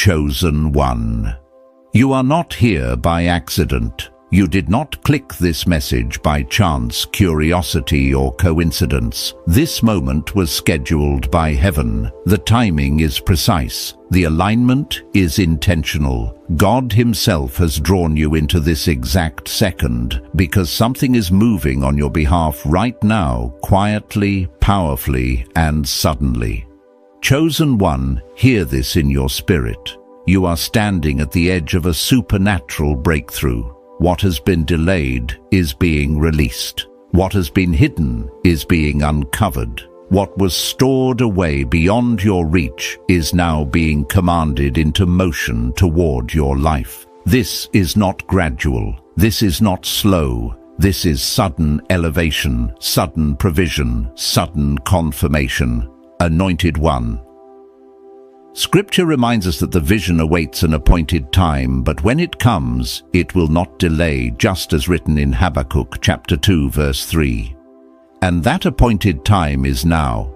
chosen one. You are not here by accident. You did not click this message by chance, curiosity, or coincidence. This moment was scheduled by heaven. The timing is precise. The alignment is intentional. God Himself has drawn you into this exact second because something is moving on your behalf right now, quietly, powerfully, and suddenly. Chosen one, hear this in your spirit. You are standing at the edge of a supernatural breakthrough. What has been delayed is being released. What has been hidden is being uncovered. What was stored away beyond your reach is now being commanded into motion toward your life. This is not gradual. This is not slow. This is sudden elevation, sudden provision, sudden confirmation. Anointed one. Scripture reminds us that the vision awaits an appointed time, but when it comes, it will not delay, just as written in Habakkuk chapter 2, verse 3. And that appointed time is now.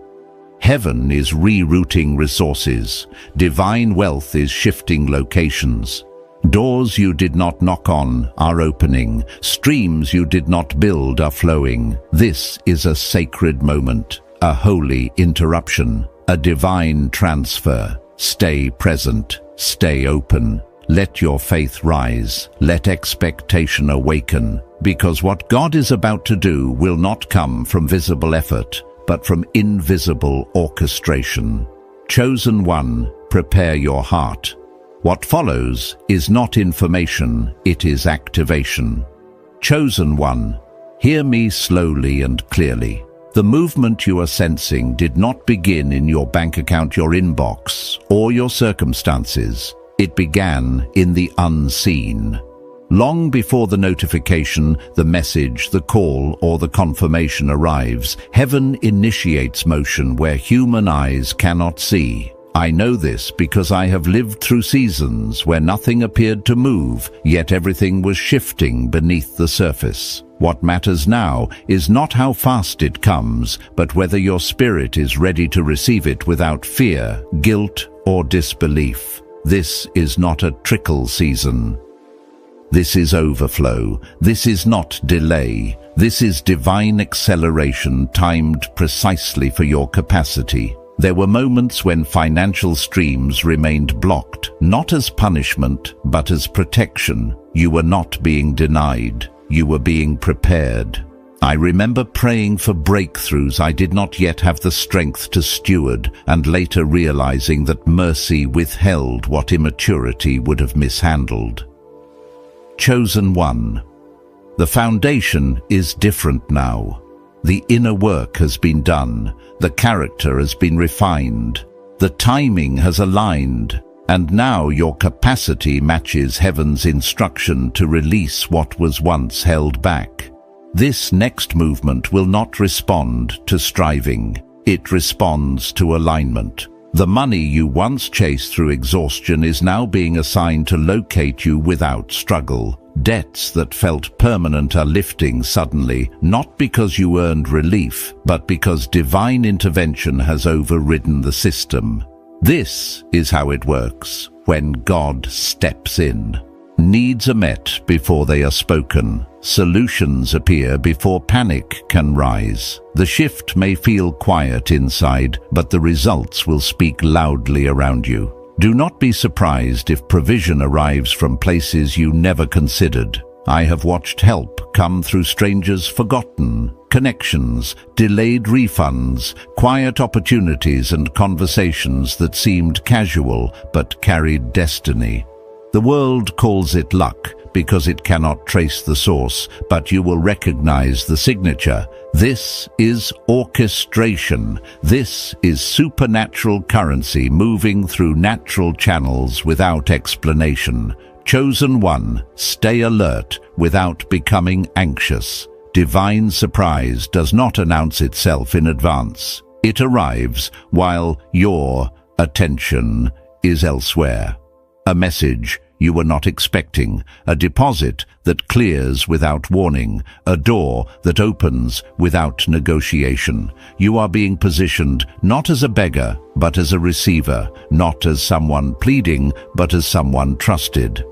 Heaven is rerouting resources. Divine wealth is shifting locations. Doors you did not knock on are opening. Streams you did not build are flowing. This is a sacred moment, a holy interruption, a divine transfer. Stay present, stay open. Let your faith rise. Let expectation awaken, because what God is about to do will not come from visible effort, but from invisible orchestration. Chosen one, prepare your heart. What follows is not information, it is activation. Chosen one, hear me slowly and clearly. The movement you are sensing did not begin in your bank account, your inbox, or your circumstances. It began in the unseen. Long before the notification, the message, the call, or the confirmation arrives, heaven initiates motion where human eyes cannot see. I know this because I have lived through seasons where nothing appeared to move, yet everything was shifting beneath the surface. What matters now is not how fast it comes, but whether your spirit is ready to receive it without fear, guilt, or disbelief. This is not a trickle season. This is overflow. This is not delay. This is divine acceleration timed precisely for your capacity. There were moments when financial streams remained blocked, not as punishment, but as protection. You were not being denied. You were being prepared. I remember praying for breakthroughs I did not yet have the strength to steward, and later realizing that mercy withheld what immaturity would have mishandled. Chosen one. The foundation is different now. The inner work has been done. The character has been refined. The timing has aligned. And now your capacity matches heaven's instruction to release what was once held back. This next movement will not respond to striving. It responds to alignment. The money you once chased through exhaustion is now being assigned to locate you without struggle. Debts that felt permanent are lifting suddenly, not because you earned relief, but because divine intervention has overridden the system. This is how it works when God steps in. Needs are met before they are spoken. Solutions appear before panic can rise. The shift may feel quiet inside, but the results will speak loudly around you. Do not be surprised if provision arrives from places you never considered. I have watched help come through strangers forgotten, connections, delayed refunds, quiet opportunities and conversations that seemed casual but carried destiny. The world calls it luck because it cannot trace the source, but you will recognize the signature. This is orchestration. This is supernatural currency moving through natural channels without explanation. Chosen one, stay alert without becoming anxious. Divine surprise does not announce itself in advance. It arrives while your attention is elsewhere. A message you were not expecting, a deposit that clears without warning, a door that opens without negotiation. You are being positioned not as a beggar, but as a receiver, not as someone pleading, but as someone trusted.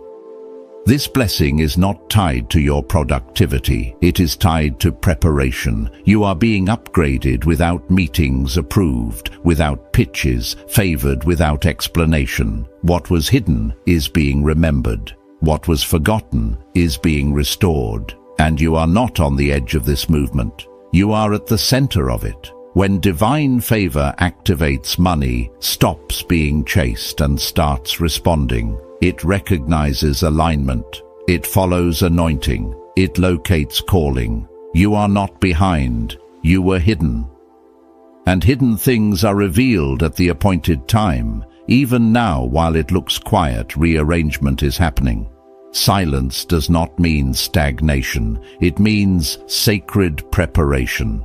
This blessing is not tied to your productivity. It is tied to preparation. You are being upgraded without meetings approved, without pitches, favored without explanation. What was hidden is being remembered. What was forgotten is being restored. And you are not on the edge of this movement. You are at the center of it. When divine favor activates, money stops being chased and starts responding. It recognizes alignment. It follows anointing. It locates calling. You are not behind. You were hidden. And hidden things are revealed at the appointed time. Even now, while it looks quiet, rearrangement is happening. Silence does not mean stagnation. It means sacred preparation.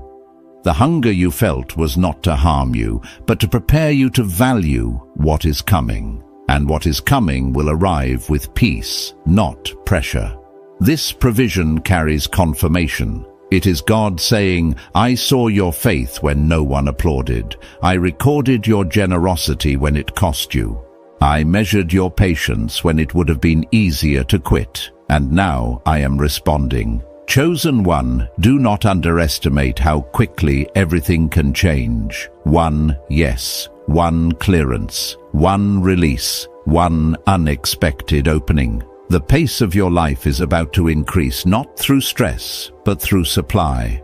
The hunger you felt was not to harm you, but to prepare you to value what is coming. And what is coming will arrive with peace, not pressure. This provision carries confirmation. It is God saying, I saw your faith when no one applauded. I recorded your generosity when it cost you. I measured your patience when it would have been easier to quit. And now I am responding. Chosen one, do not underestimate how quickly everything can change. One yes, one clearance, one release, one unexpected opening. The pace of your life is about to increase, not through stress, but through supply.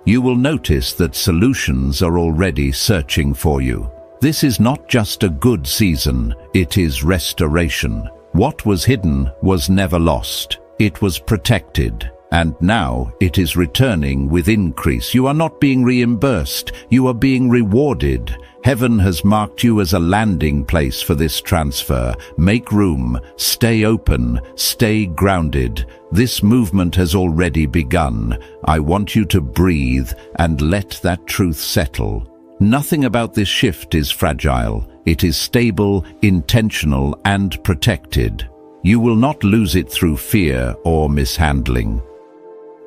You will notice that solutions are already searching for you. This is not just a good season, it is restoration. What was hidden was never lost. It was protected. And now it is returning with increase. You are not being reimbursed, you are being rewarded. Heaven has marked you as a landing place for this transfer. Make room, stay open, stay grounded. This movement has already begun. I want you to breathe and let that truth settle. Nothing about this shift is fragile. It is stable, intentional, and protected. You will not lose it through fear or mishandling.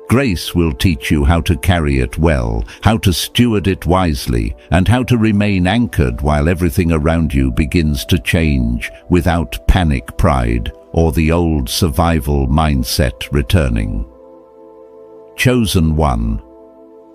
Grace will teach you how to carry it well, how to steward it wisely, and how to remain anchored while everything around you begins to change without panic pride or the old survival mindset returning. Chosen one,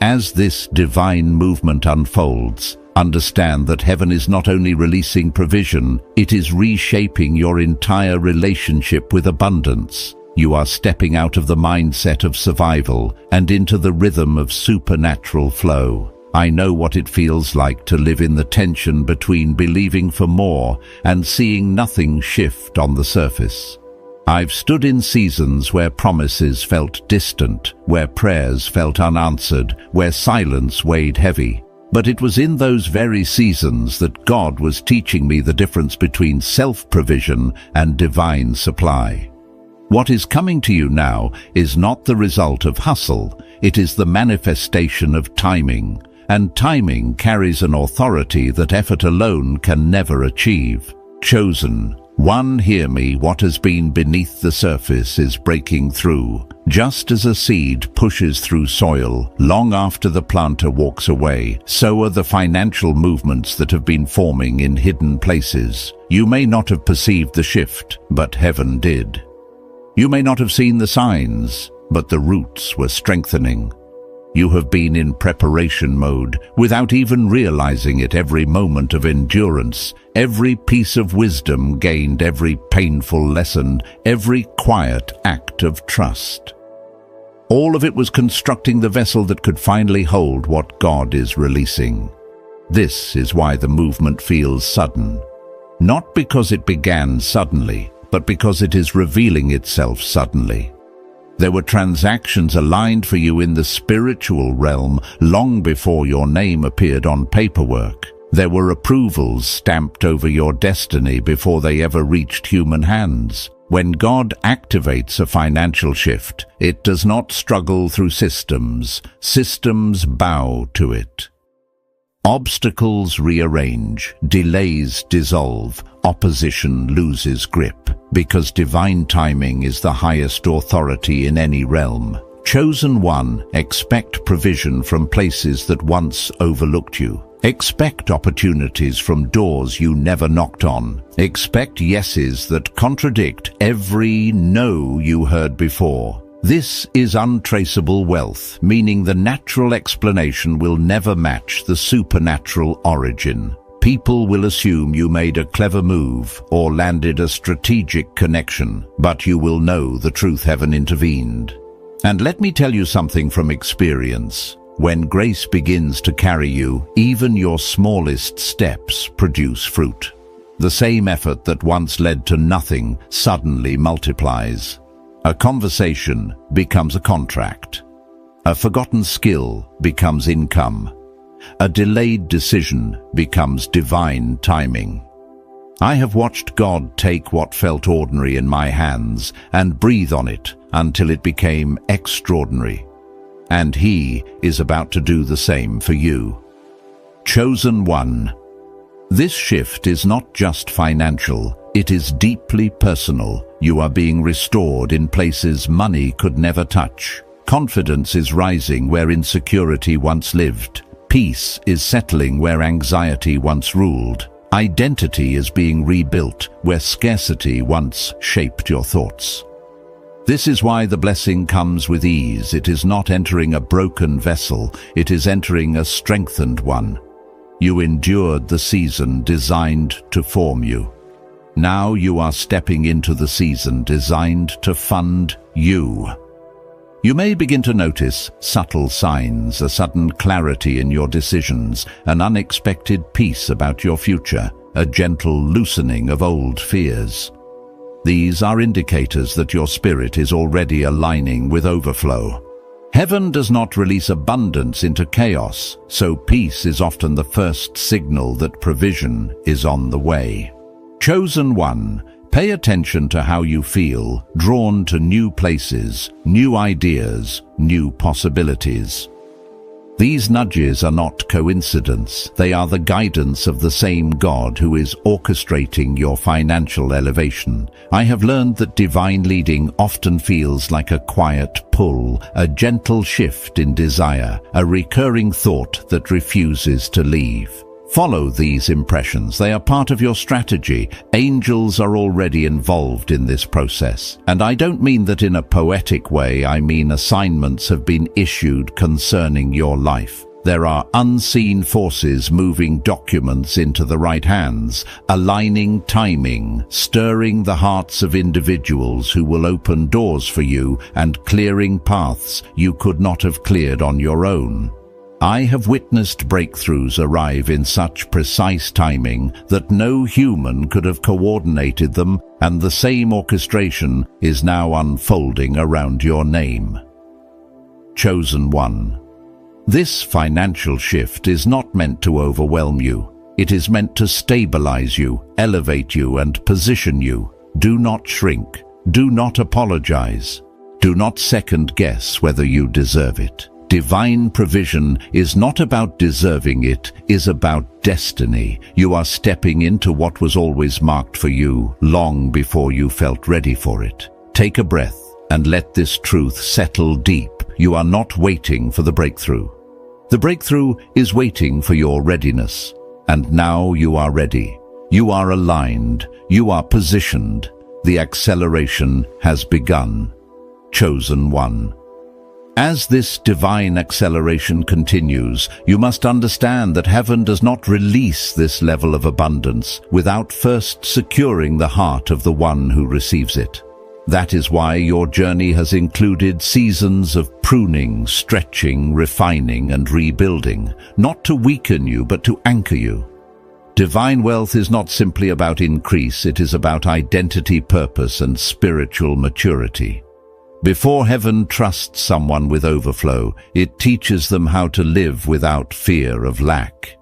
as this divine movement unfolds, understand that heaven is not only releasing provision, it is reshaping your entire relationship with abundance. You are stepping out of the mindset of survival and into the rhythm of supernatural flow. I know what it feels like to live in the tension between believing for more and seeing nothing shift on the surface. I've stood in seasons where promises felt distant, where prayers felt unanswered, where silence weighed heavy. But it was in those very seasons that God was teaching me the difference between self-provision and divine supply. What is coming to you now is not the result of hustle, it is the manifestation of timing. And timing carries an authority that effort alone can never achieve. Chosen one, hear me, what has been beneath the surface is breaking through. Just as a seed pushes through soil long after the planter walks away, so are the financial movements that have been forming in hidden places. You may not have perceived the shift, but heaven did. You may not have seen the signs, but the roots were strengthening. You have been in preparation mode without even realizing it. Every moment of endurance, every piece of wisdom gained, every painful lesson, every quiet act of trust. All of it was constructing the vessel that could finally hold what God is releasing. This is why the movement feels sudden. Not because it began suddenly, but because it is revealing itself suddenly. There were transactions aligned for you in the spiritual realm long before your name appeared on paperwork. There were approvals stamped over your destiny before they ever reached human hands. When God activates a financial shift, it does not struggle through systems. Systems bow to it. Obstacles rearrange, delays dissolve, opposition loses grip. Because divine timing is the highest authority in any realm. Chosen one, expect provision from places that once overlooked you. Expect opportunities from doors you never knocked on. Expect yeses that contradict every no you heard before. This is untraceable wealth, meaning the natural explanation will never match the supernatural origin. People will assume you made a clever move or landed a strategic connection, but you will know the truth. Heaven intervened. And let me tell you something from experience. When grace begins to carry you, even your smallest steps produce fruit. The same effort that once led to nothing suddenly multiplies. A conversation becomes a contract. A forgotten skill becomes income. A delayed decision becomes divine timing. I have watched God take what felt ordinary in my hands and breathe on it until it became extraordinary. And He is about to do the same for you. Chosen one. This shift is not just financial, it is deeply personal. You are being restored in places money could never touch. Confidence is rising where insecurity once lived. Peace is settling where anxiety once ruled. Identity is being rebuilt where scarcity once shaped your thoughts. This is why the blessing comes with ease. It is not entering a broken vessel, it is entering a strengthened one. You endured the season designed to form you. Now you are stepping into the season designed to fund you. You may begin to notice subtle signs, a sudden clarity in your decisions, an unexpected peace about your future, a gentle loosening of old fears. These are indicators that your spirit is already aligning with overflow. Heaven does not release abundance into chaos, so peace is often the first signal that provision is on the way. Chosen one, pay attention to how you feel, drawn to new places, new ideas, new possibilities. These nudges are not coincidence. They are the guidance of the same God who is orchestrating your financial elevation. I have learned that divine leading often feels like a quiet pull, a gentle shift in desire, a recurring thought that refuses to leave. Follow these impressions. They are part of your strategy. Angels are already involved in this process. And I don't mean that in a poetic way. I mean assignments have been issued concerning your life. There are unseen forces moving documents into the right hands, aligning timing, stirring the hearts of individuals who will open doors for you and clearing paths you could not have cleared on your own. I have witnessed breakthroughs arrive in such precise timing that no human could have coordinated them, and the same orchestration is now unfolding around your name. Chosen one. This financial shift is not meant to overwhelm you. It is meant to stabilize you, elevate you, and position you. Do not shrink. Do not apologize. Do not second-guess whether you deserve it. Divine provision is not about deserving, it is about destiny. You are stepping into what was always marked for you, long before you felt ready for it. Take a breath and let this truth settle deep. You are not waiting for the breakthrough. The breakthrough is waiting for your readiness. And now you are ready. You are aligned. You are positioned. The acceleration has begun. Chosen one. As this divine acceleration continues, you must understand that heaven does not release this level of abundance without first securing the heart of the one who receives it. That is why your journey has included seasons of pruning, stretching, refining, and rebuilding, not to weaken you, but to anchor you. Divine wealth is not simply about increase, it is about identity, purpose, and spiritual maturity. Before heaven trusts someone with overflow, it teaches them how to live without fear of lack.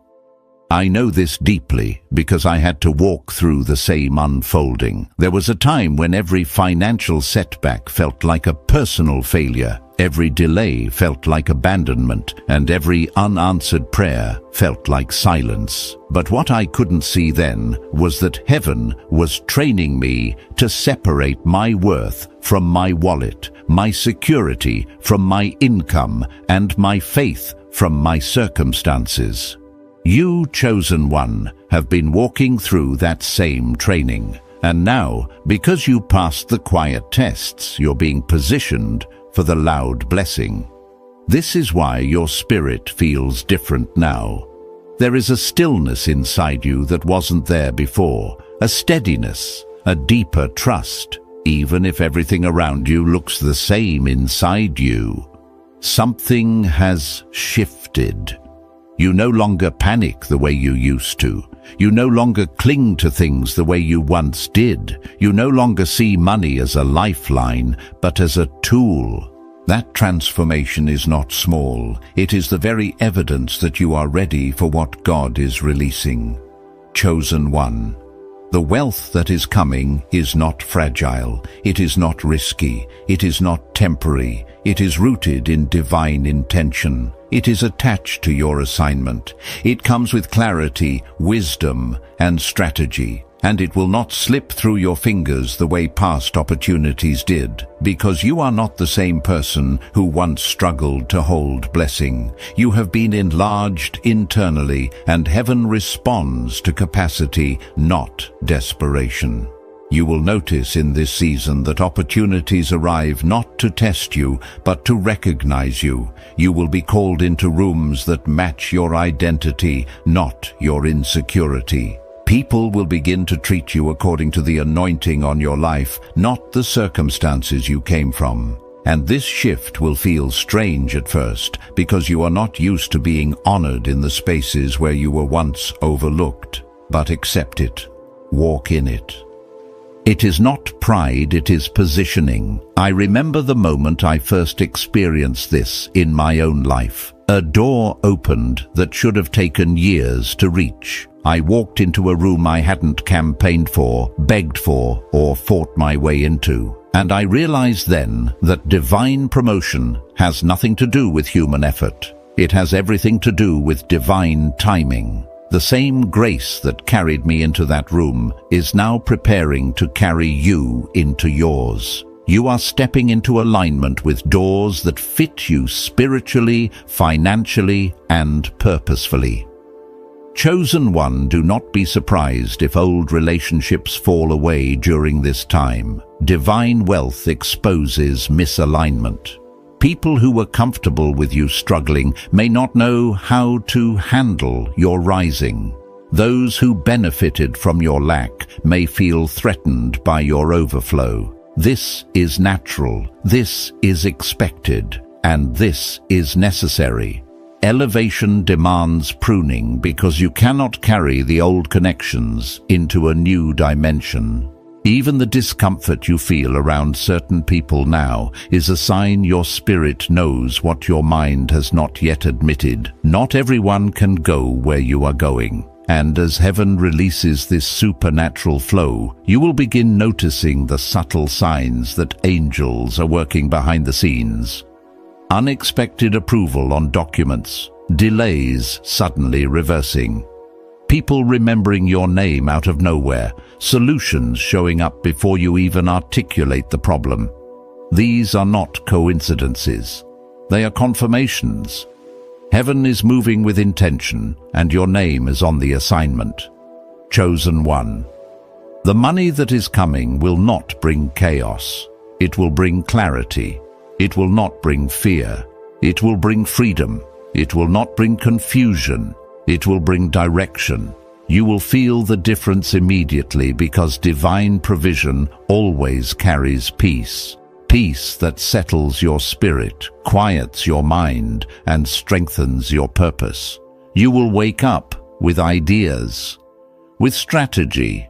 I know this deeply because I had to walk through the same unfolding. There was a time when every financial setback felt like a personal failure. Every delay felt like abandonment, and every unanswered prayer felt like silence. But what I couldn't see then was that heaven was training me to separate my worth from my wallet, my security from my income, and my faith from my circumstances. You, chosen one, have been walking through that same training. And now, because you passed the quiet tests, you're being positioned for the loud blessing. This is why your spirit feels different now. There is a stillness inside you that wasn't there before, a steadiness, a deeper trust. Even if everything around you looks the same inside you, something has shifted. You no longer panic the way you used to. You no longer cling to things the way you once did. You no longer see money as a lifeline, but as a tool. That transformation is not small. It is the very evidence that you are ready for what God is releasing. Chosen one. The wealth that is coming is not fragile. It is not risky. It is not temporary. It is rooted in divine intention. It is attached to your assignment. It comes with clarity, wisdom, and strategy. And it will not slip through your fingers the way past opportunities did, because you are not the same person who once struggled to hold blessing. You have been enlarged internally, and heaven responds to capacity, not desperation. You will notice in this season that opportunities arrive not to test you, but to recognize you. You will be called into rooms that match your identity, not your insecurity. People will begin to treat you according to the anointing on your life, not the circumstances you came from. And this shift will feel strange at first, because you are not used to being honored in the spaces where you were once overlooked. But accept it. Walk in it. It is not pride, it is positioning. I remember the moment I first experienced this in my own life. A door opened that should have taken years to reach. I walked into a room I hadn't campaigned for, begged for, or fought my way into. And I realized then that divine promotion has nothing to do with human effort. It has everything to do with divine timing. The same grace that carried me into that room is now preparing to carry you into yours. You are stepping into alignment with doors that fit you spiritually, financially, and purposefully. Chosen one, do not be surprised if old relationships fall away during this time. Divine wealth exposes misalignment. People who were comfortable with you struggling may not know how to handle your rising. Those who benefited from your lack may feel threatened by your overflow. This is natural, this is expected, and this is necessary. Elevation demands pruning because you cannot carry the old connections into a new dimension. Even the discomfort you feel around certain people now is a sign your spirit knows what your mind has not yet admitted. Not everyone can go where you are going. And as heaven releases this supernatural flow, you will begin noticing the subtle signs that angels are working behind the scenes. Unexpected approval on documents, delays suddenly reversing, people remembering your name out of nowhere, solutions showing up before you even articulate the problem. These are not coincidences. They are confirmations. Heaven is moving with intention, and your name is on the assignment. Chosen one. The money that is coming will not bring chaos. It will bring clarity. It will not bring fear. It will bring freedom. It will not bring confusion. It will bring direction. You will feel the difference immediately because divine provision always carries peace. Peace that settles your spirit, quiets your mind, and strengthens your purpose. You will wake up with ideas, with strategy,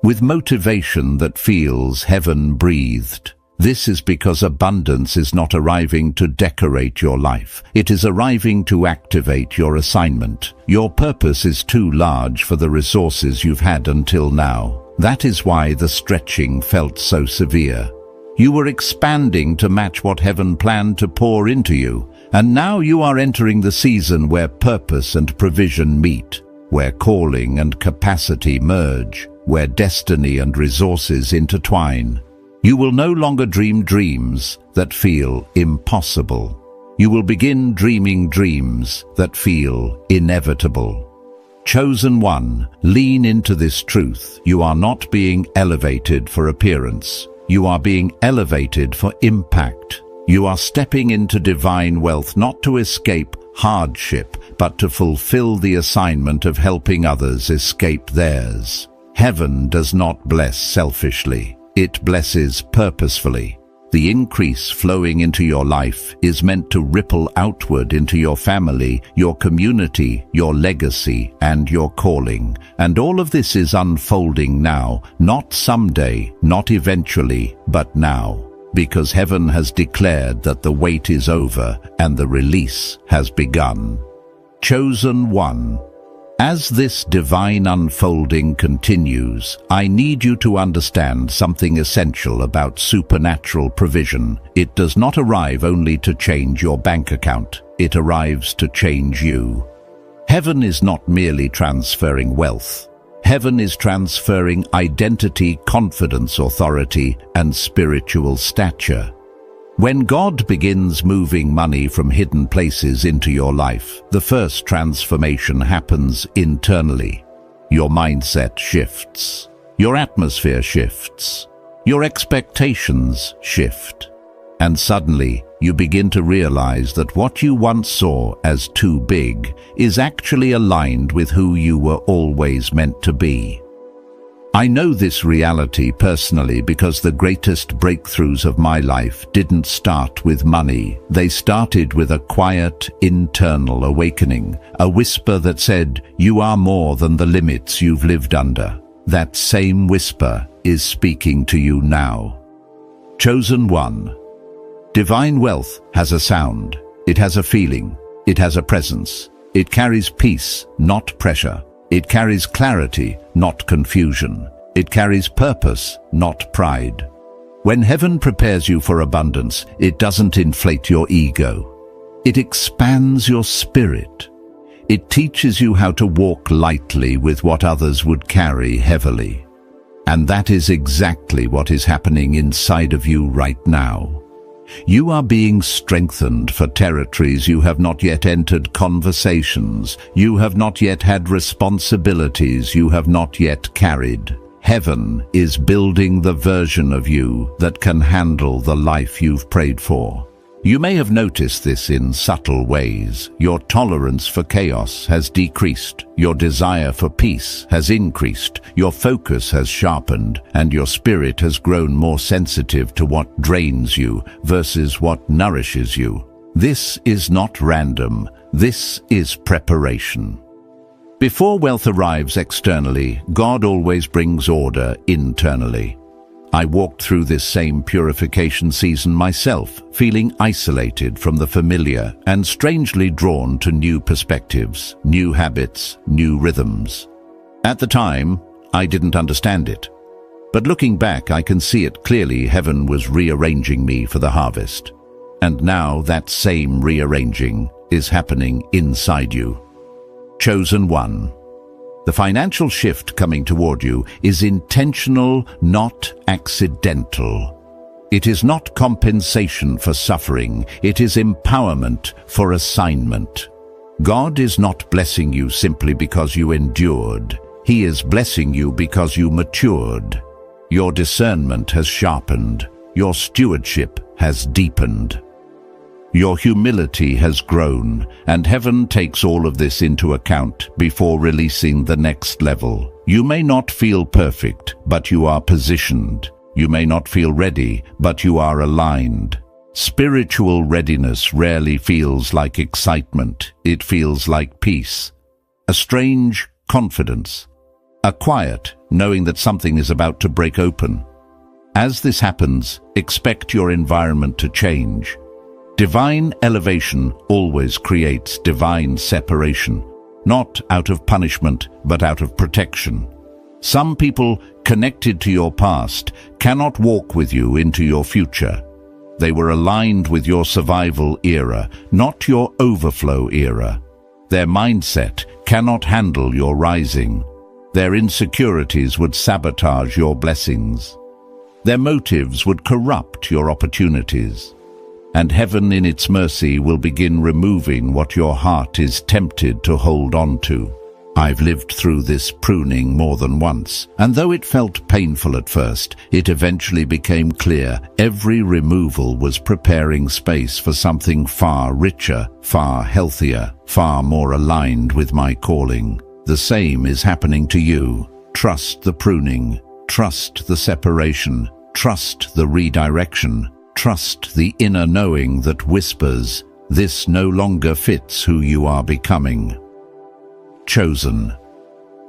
with motivation that feels heaven-breathed. This is because abundance is not arriving to decorate your life. It is arriving to activate your assignment. Your purpose is too large for the resources you've had until now. That is why the stretching felt so severe. You were expanding to match what heaven planned to pour into you, and now you are entering the season where purpose and provision meet, where calling and capacity merge, where destiny and resources intertwine. You will no longer dream dreams that feel impossible. You will begin dreaming dreams that feel inevitable. Chosen one, lean into this truth. You are not being elevated for appearance. You are being elevated for impact. You are stepping into divine wealth not to escape hardship, but to fulfill the assignment of helping others escape theirs. Heaven does not bless selfishly. It blesses purposefully. The increase flowing into your life is meant to ripple outward into your family, your community, your legacy, and your calling. And all of this is unfolding now, not someday, not eventually, but now. Because heaven has declared that the wait is over and the release has begun. Chosen one. As this divine unfolding continues, I need you to understand something essential about supernatural provision. It does not arrive only to change your bank account. It arrives to change you. Heaven is not merely transferring wealth. Heaven is transferring identity, confidence, authority, and spiritual stature. When God begins moving money from hidden places into your life, the first transformation happens internally. Your mindset shifts. Your atmosphere shifts. Your expectations shift. And suddenly, you begin to realize that what you once saw as too big is actually aligned with who you were always meant to be. I know this reality personally because the greatest breakthroughs of my life didn't start with money. They started with a quiet, internal awakening, a whisper that said, "You are more than the limits you've lived under." That same whisper is speaking to you now. Chosen one. Divine wealth has a sound. It has a feeling. It has a presence. It carries peace, not pressure. It carries clarity, not confusion. It carries purpose, not pride. When heaven prepares you for abundance, it doesn't inflate your ego. It expands your spirit. It teaches you how to walk lightly with what others would carry heavily. And that is exactly what is happening inside of you right now. You are being strengthened for territories you have not yet entered, conversations you have not yet had, responsibilities you have not yet carried. Heaven is building the version of you that can handle the life you've prayed for. You may have noticed this in subtle ways. Your tolerance for chaos has decreased. Your desire for peace has increased. Your focus has sharpened, and your spirit has grown more sensitive to what drains you versus what nourishes you. This is not random. This is preparation. Before wealth arrives externally, God always brings order internally. I walked through this same purification season myself, feeling isolated from the familiar and strangely drawn to new perspectives, new habits, new rhythms. At the time, I didn't understand it. But looking back, I can see it clearly. Heaven was rearranging me for the harvest. And now that same rearranging is happening inside you. Chosen one. The financial shift coming toward you is intentional, not accidental. It is not compensation for suffering. It is empowerment for assignment. God is not blessing you simply because you endured. He is blessing you because you matured. Your discernment has sharpened. Your stewardship has deepened. Your humility has grown, and heaven takes all of this into account before releasing the next level. You may not feel perfect, but you are positioned. You may not feel ready, but you are aligned. Spiritual readiness rarely feels like excitement. It feels like peace. A strange confidence. A quiet knowing that something is about to break open. As this happens, expect your environment to change. Divine elevation always creates divine separation, not out of punishment, but out of protection. Some people connected to your past cannot walk with you into your future. They were aligned with your survival era, not your overflow era. Their mindset cannot handle your rising. Their insecurities would sabotage your blessings. Their motives would corrupt your opportunities. And heaven in its mercy will begin removing what your heart is tempted to hold on to. I've lived through this pruning more than once, and though it felt painful at first, it eventually became clear every removal was preparing space for something far richer, far healthier, far more aligned with my calling. The same is happening to you. Trust the pruning, trust the separation, trust the redirection, trust the inner knowing that whispers, "This no longer fits who you are becoming." Chosen.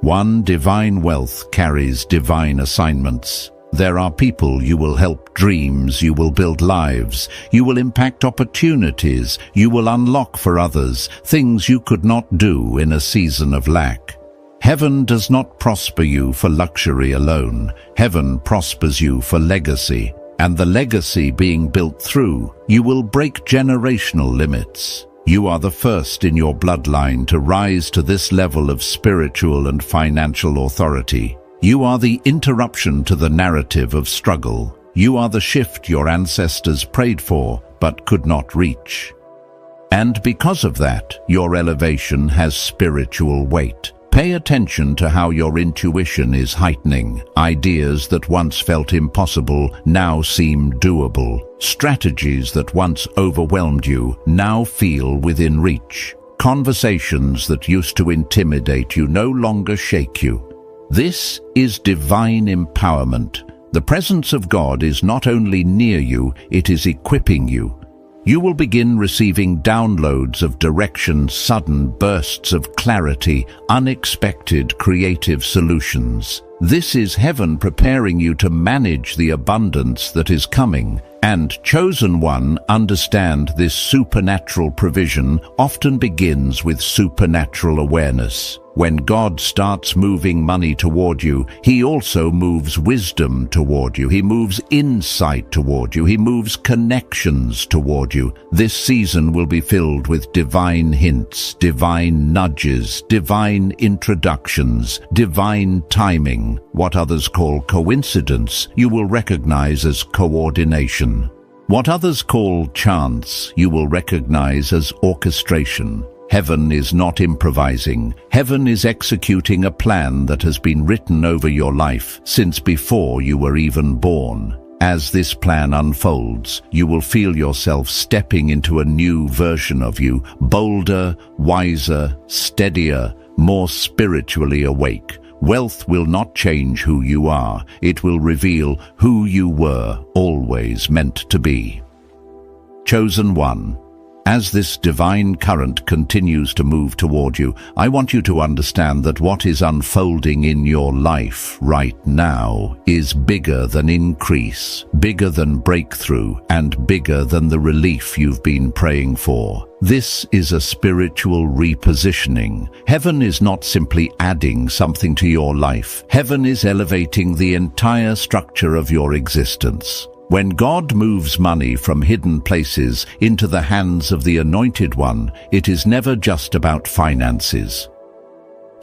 One, divine wealth carries divine assignments. There are people you will help, dreams you will build, lives you will impact, opportunities you will unlock for others, things you could not do in a season of lack. Heaven does not prosper you for luxury alone. Heaven prospers you for legacy, and the legacy being built through, you will break generational limits. You are the first in your bloodline to rise to this level of spiritual and financial authority. You are the interruption to the narrative of struggle. You are the shift your ancestors prayed for but could not reach. And because of that, your elevation has spiritual weight. Pay attention to how your intuition is heightening. Ideas that once felt impossible now seem doable. Strategies that once overwhelmed you now feel within reach. Conversations that used to intimidate you no longer shake you. This is divine empowerment. The presence of God is not only near you, it is equipping you. You will begin receiving downloads of direction, sudden bursts of clarity, unexpected creative solutions. This is heaven preparing you to manage the abundance that is coming. And chosen one, understand this supernatural provision often begins with supernatural awareness. When God starts moving money toward you, He also moves wisdom toward you. He moves insight toward you. He moves connections toward you. This season will be filled with divine hints, divine nudges, divine introductions, divine timing. What others call coincidence, you will recognize as coordination. What others call chance, you will recognize as orchestration. Heaven is not improvising. Heaven is executing a plan that has been written over your life since before you were even born. As this plan unfolds, you will feel yourself stepping into a new version of you, bolder, wiser, steadier, more spiritually awake. Wealth will not change who you are. It will reveal who you were always meant to be. Chosen one. As this divine current continues to move toward you, I want you to understand that what is unfolding in your life right now is bigger than increase, bigger than breakthrough, and bigger than the relief you've been praying for. This is a spiritual repositioning. Heaven is not simply adding something to your life. Heaven is elevating the entire structure of your existence. When God moves money from hidden places into the hands of the Anointed One, it is never just about finances.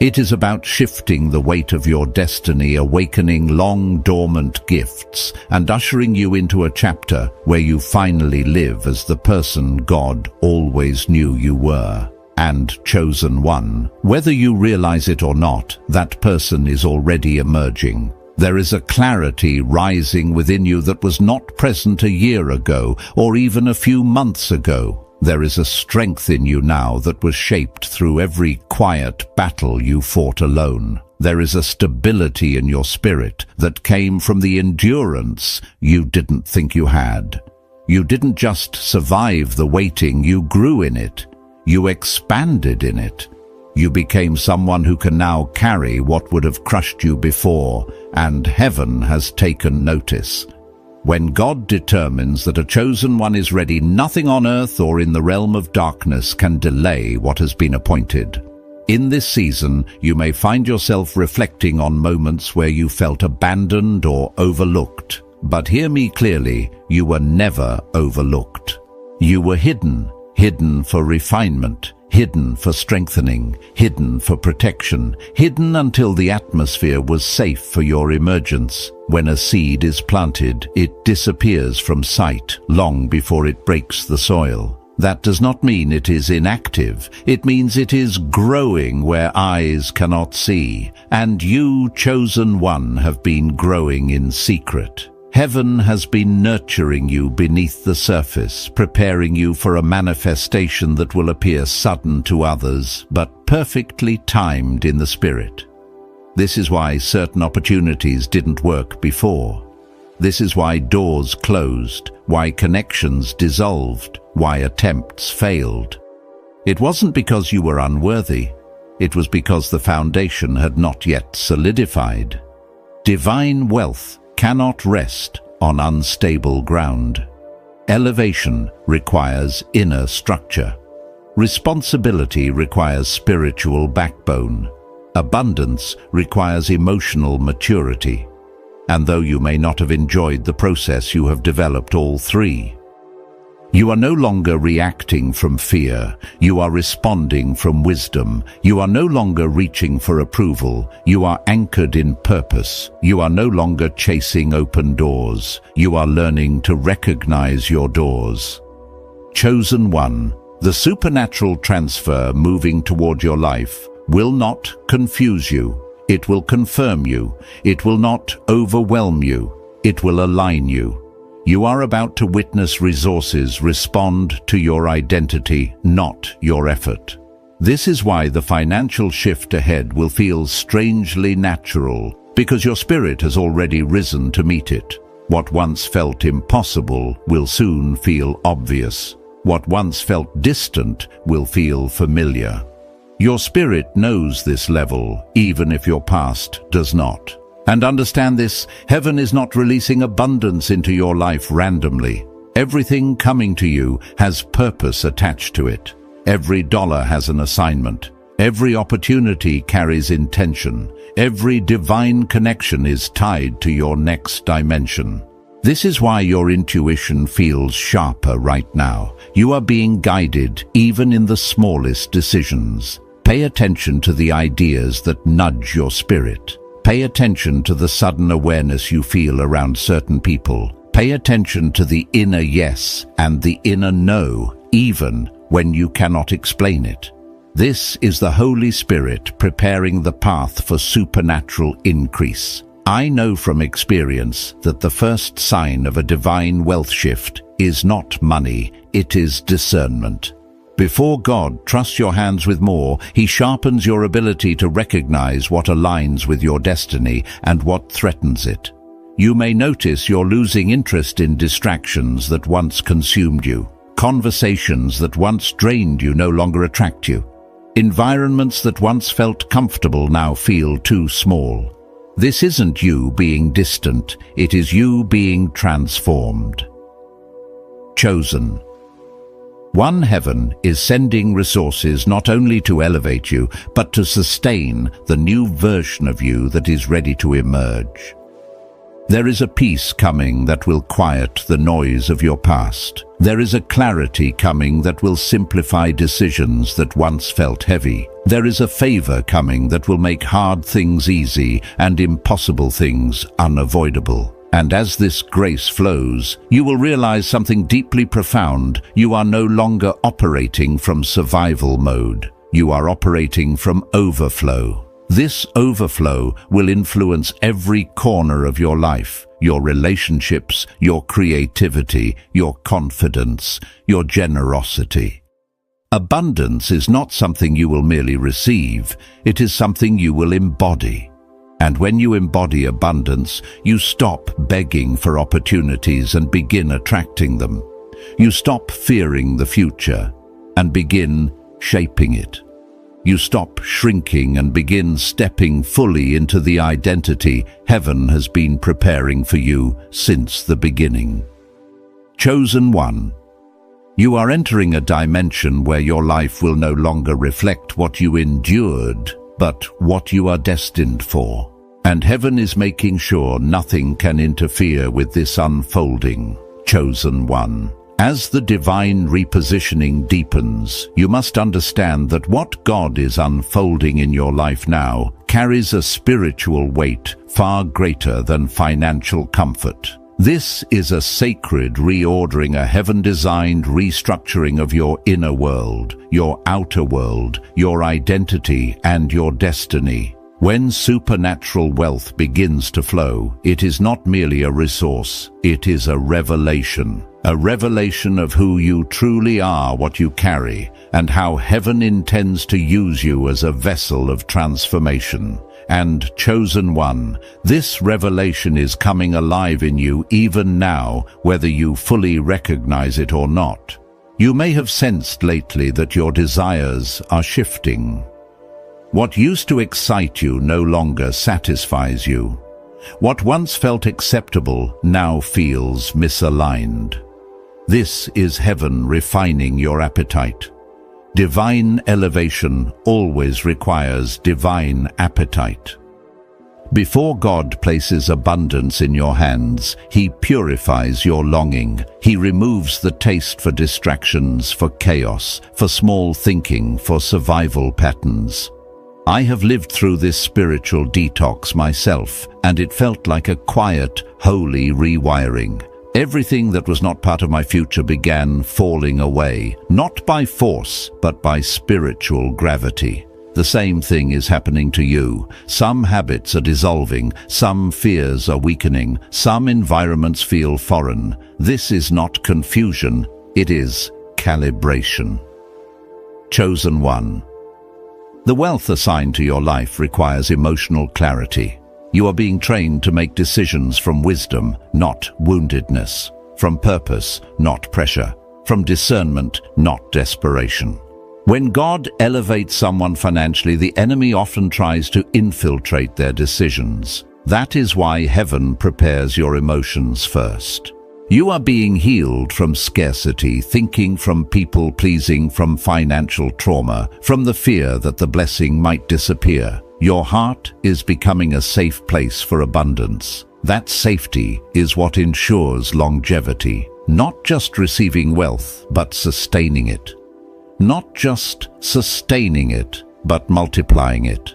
It is about shifting the weight of your destiny, awakening long-dormant gifts, and ushering you into a chapter where you finally live as the person God always knew you were. And chosen one, whether you realize it or not, that person is already emerging. There is a clarity rising within you that was not present a year ago or even a few months ago. There is a strength in you now that was shaped through every quiet battle you fought alone. There is a stability in your spirit that came from the endurance you didn't think you had. You didn't just survive the waiting, you grew in it. You expanded in it. You became someone who can now carry what would have crushed you before, and heaven has taken notice. When God determines that a chosen one is ready, nothing on earth or in the realm of darkness can delay what has been appointed. In this season, you may find yourself reflecting on moments where you felt abandoned or overlooked. But hear me clearly, you were never overlooked. You were hidden for refinement, hidden for strengthening, hidden for protection, hidden until the atmosphere was safe for your emergence. When a seed is planted, it disappears from sight long before it breaks the soil. That does not mean it is inactive. It means it is growing where eyes cannot see. And you, chosen one, have been growing in secret. Heaven has been nurturing you beneath the surface, preparing you for a manifestation that will appear sudden to others, but perfectly timed in the spirit. This is why certain opportunities didn't work before. This is why doors closed, why connections dissolved, why attempts failed. It wasn't because you were unworthy. It was because the foundation had not yet solidified. Divine wealth cannot rest on unstable ground. Elevation requires inner structure. Responsibility requires spiritual backbone. Abundance requires emotional maturity. And though you may not have enjoyed the process, you have developed all three. You are no longer reacting from fear. You are responding from wisdom. You are no longer reaching for approval. You are anchored in purpose. You are no longer chasing open doors. You are learning to recognize your doors. Chosen one, the supernatural transfer moving toward your life will not confuse you. It will confirm you. It will not overwhelm you. It will align you. You are about to witness resources respond to your identity, not your effort. This is why the financial shift ahead will feel strangely natural, because your spirit has already risen to meet it. What once felt impossible will soon feel obvious. What once felt distant will feel familiar. Your spirit knows this level, even if your past does not. And understand this, heaven is not releasing abundance into your life randomly. Everything coming to you has purpose attached to it. Every dollar has an assignment. Every opportunity carries intention. Every divine connection is tied to your next dimension. This is why your intuition feels sharper right now. You are being guided even in the smallest decisions. Pay attention to the ideas that nudge your spirit. Pay attention to the sudden awareness you feel around certain people. Pay attention to the inner yes and the inner no, even when you cannot explain it. This is the Holy Spirit preparing the path for supernatural increase. I know from experience that the first sign of a divine wealth shift is not money, it is discernment. Before God trusts your hands with more, He sharpens your ability to recognize what aligns with your destiny and what threatens it. You may notice you're losing interest in distractions that once consumed you. Conversations that once drained you no longer attract you. Environments that once felt comfortable now feel too small. This isn't you being distant, it is you being transformed. Chosen. One Heaven is sending resources not only to elevate you, but to sustain the new version of you that is ready to emerge. There is a peace coming that will quiet the noise of your past. There is a clarity coming that will simplify decisions that once felt heavy. There is a favor coming that will make hard things easy and impossible things unavoidable. And as this grace flows, you will realize something deeply profound. You are no longer operating from survival mode. You are operating from overflow. This overflow will influence every corner of your life, your relationships, your creativity, your confidence, your generosity. Abundance is not something you will merely receive, it is something you will embody. And when you embody abundance, you stop begging for opportunities and begin attracting them. You stop fearing the future and begin shaping it. You stop shrinking and begin stepping fully into the identity Heaven has been preparing for you since the beginning. Chosen one, You are entering a dimension where your life will no longer reflect what you endured, but what you are destined for. And heaven is making sure nothing can interfere with this unfolding, chosen one. As the divine repositioning deepens, you must understand that what God is unfolding in your life now carries a spiritual weight far greater than financial comfort. This is a sacred reordering, a heaven-designed restructuring of your inner world, your outer world, your identity, and your destiny. When supernatural wealth begins to flow, it is not merely a resource, it is a revelation of who you truly are, what you carry, and how heaven intends to use you as a vessel of transformation. And chosen one, this revelation is coming alive in you even now, whether you fully recognize it or not. You may have sensed lately that your desires are shifting. What used to excite you no longer satisfies you. What once felt acceptable now feels misaligned. This is heaven refining your appetite. Divine elevation always requires divine appetite. Before God places abundance in your hands, He purifies your longing. He removes the taste for distractions, for chaos, for small thinking, for survival patterns. I have lived through this spiritual detox myself, and it felt like a quiet, holy rewiring. Everything that was not part of my future began falling away, not by force, but by spiritual gravity. The same thing is happening to you. Some habits are dissolving, some fears are weakening, some environments feel foreign. This is not confusion, it is calibration. Chosen one. The wealth assigned to your life requires emotional clarity. You are being trained to make decisions from wisdom, not woundedness, from purpose, not pressure, from discernment, not desperation. When God elevates someone financially, the enemy often tries to infiltrate their decisions. That is why heaven prepares your emotions first. You are being healed from scarcity, thinking, from people-pleasing, from financial trauma, from the fear that the blessing might disappear. Your heart is becoming a safe place for abundance. That safety is what ensures longevity. Not just receiving wealth, but sustaining it. Not just sustaining it, but multiplying it.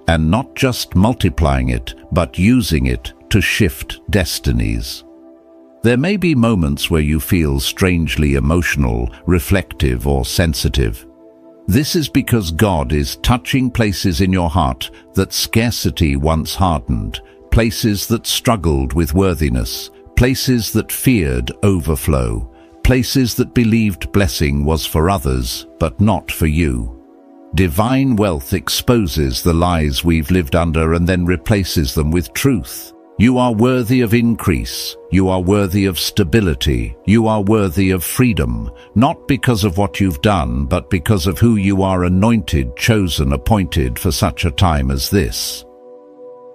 And not just multiplying it, but using it to shift destinies. There may be moments where you feel strangely emotional, reflective, or sensitive. This is because God is touching places in your heart that scarcity once hardened, places that struggled with worthiness, places that feared overflow, places that believed blessing was for others, but not for you. Divine wealth exposes the lies we've lived under and then replaces them with truth. You are worthy of increase. You are worthy of stability. You are worthy of freedom, not because of what you've done, but because of who you are, anointed, chosen, appointed for such a time as this.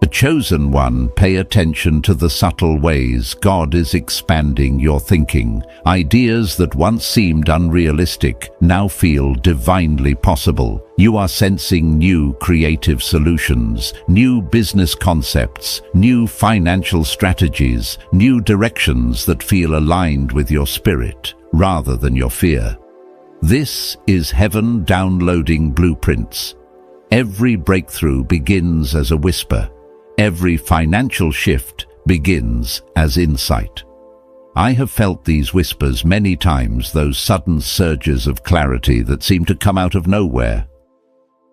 The chosen one, pay attention to the subtle ways God is expanding your thinking. Ideas that once seemed unrealistic now feel divinely possible. You are sensing new creative solutions, new business concepts, new financial strategies, new directions that feel aligned with your spirit rather than your fear. This is heaven downloading blueprints. Every breakthrough begins as a whisper. Every financial shift begins as insight. I have felt these whispers many times, those sudden surges of clarity that seem to come out of nowhere.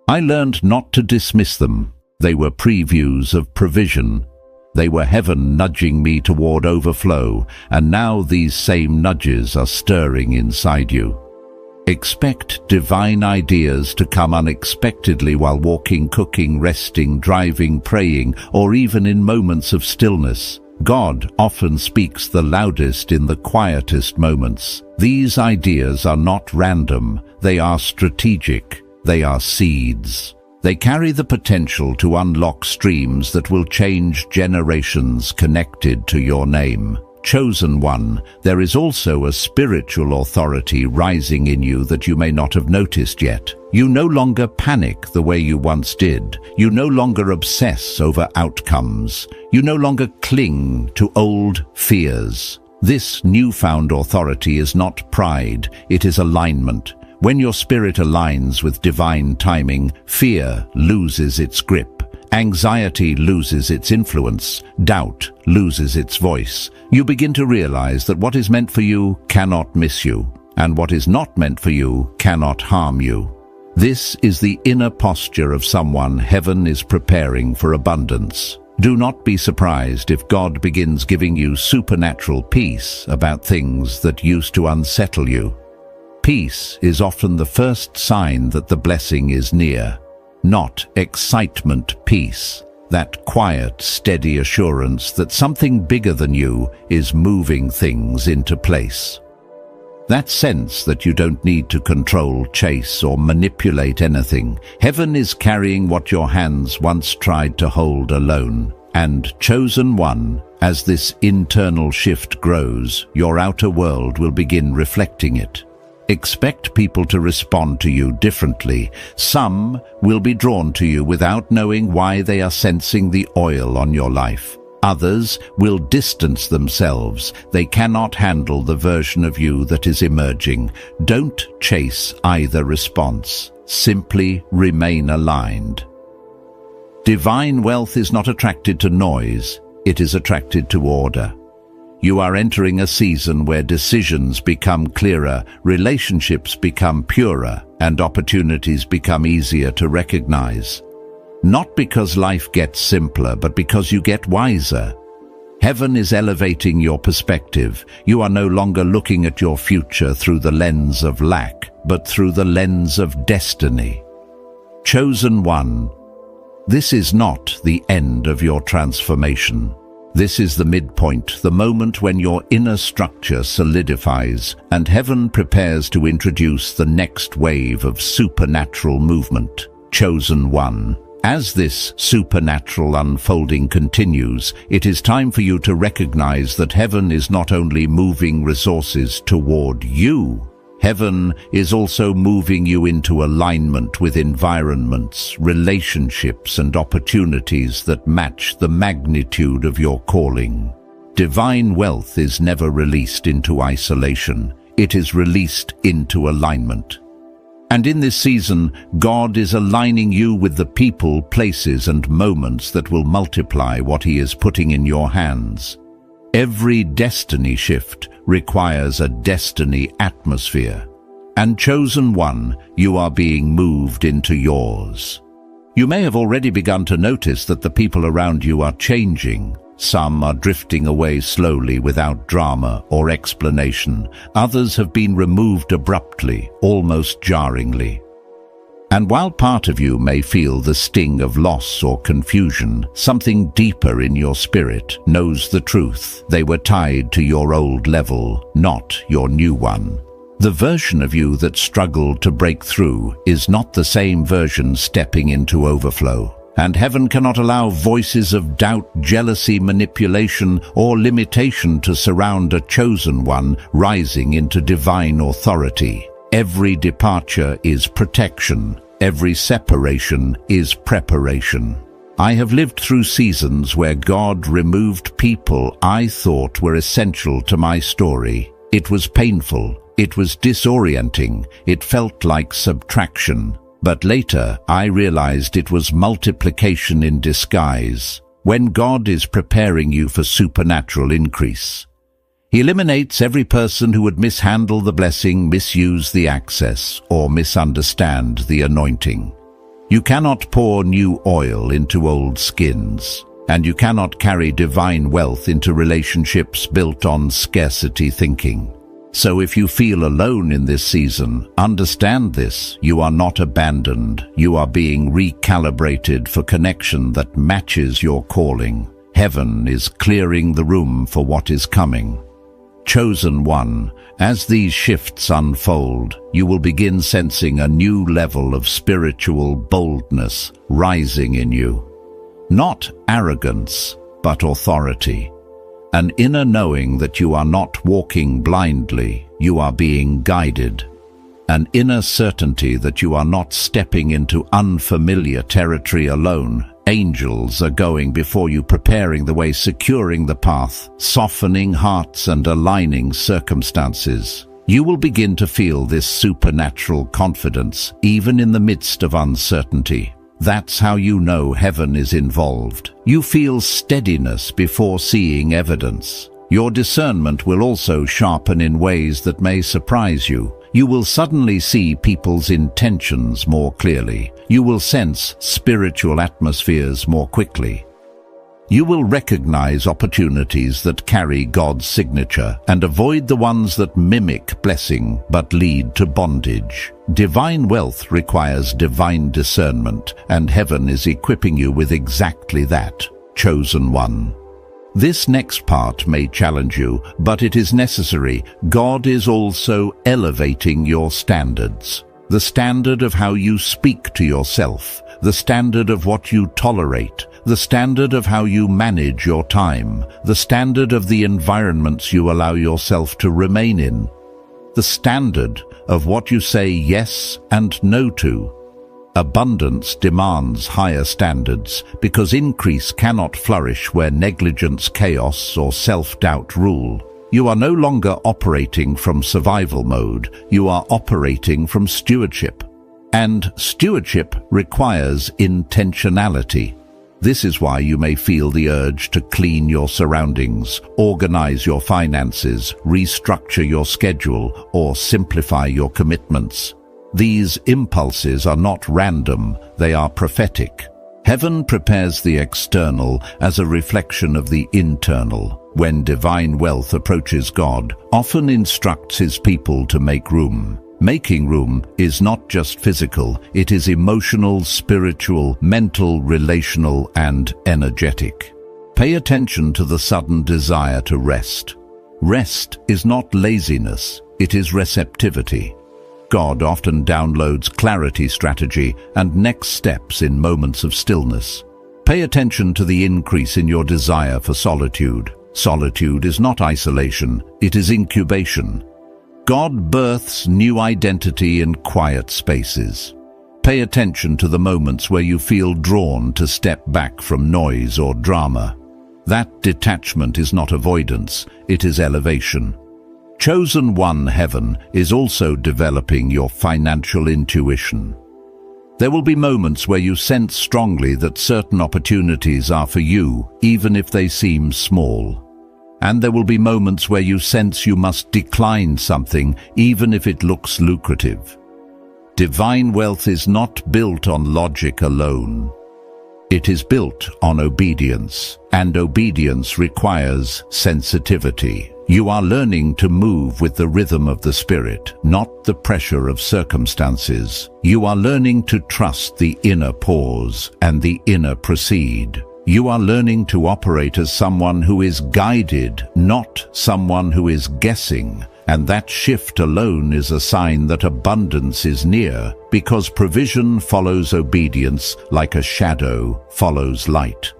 I learned not to dismiss them. They were previews of provision. They were heaven nudging me toward overflow, and now these same nudges are stirring inside you. Expect divine ideas to come unexpectedly while walking, cooking, resting, driving, praying, or even in moments of stillness. God often speaks the loudest in the quietest moments. These ideas are not random, they are strategic, they are seeds. They carry the potential to unlock streams that will change generations connected to your name. Chosen one, there is also a spiritual authority rising in you that you may not have noticed yet. You no longer panic the way you once did. You no longer obsess over outcomes. You no longer cling to old fears. This newfound authority is not pride, it is alignment. When your spirit aligns with divine timing, fear loses its grip. Anxiety loses its influence, doubt loses its voice. You begin to realize that what is meant for you cannot miss you, and what is not meant for you cannot harm you. This is the inner posture of someone heaven is preparing for abundance. Do not be surprised if God begins giving you supernatural peace about things that used to unsettle you. Peace is often the first sign that the blessing is near. Not excitement peace, that quiet, steady assurance that something bigger than you is moving things into place. That sense that you don't need to control, chase, or manipulate anything. Heaven is carrying what your hands once tried to hold alone. And chosen one, as this internal shift grows, your outer world will begin reflecting it. Expect people to respond to you differently. Some will be drawn to you without knowing why they are sensing the oil on your life. Others will distance themselves. They cannot handle the version of you that is emerging. Don't chase either response. Simply remain aligned. Divine wealth is not attracted to noise. It is attracted to order. You are entering a season where decisions become clearer, relationships become purer, and opportunities become easier to recognize. Not because life gets simpler, but because you get wiser. Heaven is elevating your perspective. You are no longer looking at your future through the lens of lack, but through the lens of destiny. Chosen one, this is not the end of your transformation. This is the midpoint, the moment when your inner structure solidifies and heaven prepares to introduce the next wave of supernatural movement. Chosen one. As this supernatural unfolding continues, it is time for you to recognize that heaven is not only moving resources toward you, heaven is also moving you into alignment with environments, relationships, and opportunities that match the magnitude of your calling. Divine wealth is never released into isolation. It is released into alignment. And in this season, God is aligning you with the people, places, and moments that will multiply what He is putting in your hands. Every destiny shift requires a destiny atmosphere. And chosen one, you are being moved into yours. You may have already begun to notice that the people around you are changing. Some are drifting away slowly without drama or explanation. Others have been removed abruptly, almost jarringly. And while part of you may feel the sting of loss or confusion, something deeper in your spirit knows the truth. They were tied to your old level, not your new one. The version of you that struggled to break through is not the same version stepping into overflow. And heaven cannot allow voices of doubt, jealousy, manipulation, or limitation to surround a chosen one rising into divine authority. Every departure is protection. Every separation is preparation. I have lived through seasons where God removed people I thought were essential to my story. It was painful. It was disorienting. It felt like subtraction. But later, I realized it was multiplication in disguise. When God is preparing you for supernatural increase, He eliminates every person who would mishandle the blessing, misuse the access, or misunderstand the anointing. You cannot pour new oil into old skins, and you cannot carry divine wealth into relationships built on scarcity thinking. So if you feel alone in this season, understand this: you are not abandoned. You are being recalibrated for connection that matches your calling. Heaven is clearing the room for what is coming. Chosen one, as these shifts unfold, you will begin sensing a new level of spiritual boldness rising in you. Not arrogance, but authority. An inner knowing that you are not walking blindly, you are being guided. An inner certainty that you are not stepping into unfamiliar territory alone. Angels are going before you, preparing the way, securing the path, softening hearts and aligning circumstances. You will begin to feel this supernatural confidence, even in the midst of uncertainty. That's how you know heaven is involved. You feel steadiness before seeing evidence. Your discernment will also sharpen in ways that may surprise you. You will suddenly see people's intentions more clearly. You will sense spiritual atmospheres more quickly. You will recognize opportunities that carry God's signature and avoid the ones that mimic blessing but lead to bondage. Divine wealth requires divine discernment, and heaven is equipping you with exactly that. Chosen one. This next part may challenge you, but it is necessary. God is also elevating your standards. The standard of how you speak to yourself, the standard of what you tolerate, the standard of how you manage your time, the standard of the environments you allow yourself to remain in, the standard of what you say yes and no to. Abundance demands higher standards because increase cannot flourish where negligence, chaos, or self-doubt rule. You are no longer operating from survival mode, you are operating from stewardship. And stewardship requires intentionality. This is why you may feel the urge to clean your surroundings, organize your finances, restructure your schedule, or simplify your commitments. These impulses are not random, they are prophetic. Heaven prepares the external as a reflection of the internal. When divine wealth approaches, God often instructs his people to make room. Making room is not just physical, it is emotional, spiritual, mental, relational, and energetic. Pay attention to the sudden desire to rest. Rest is not laziness, it is receptivity. God often downloads clarity, strategy, and next steps in moments of stillness. Pay attention to the increase in your desire for solitude. Solitude is not isolation, it is incubation. God births new identity in quiet spaces. Pay attention to the moments where you feel drawn to step back from noise or drama. That detachment is not avoidance, it is elevation. Chosen one heaven is also developing your financial intuition. There will be moments where you sense strongly that certain opportunities are for you, even if they seem small. And there will be moments where you sense you must decline something, even if it looks lucrative. Divine wealth is not built on logic alone. It is built on obedience, and obedience requires sensitivity. You are learning to move with the rhythm of the Spirit, not the pressure of circumstances. You are learning to trust the inner pause and the inner proceed. You are learning to operate as someone who is guided, not someone who is guessing. And that shift alone is a sign that abundance is near, because provision follows obedience like a shadow follows light.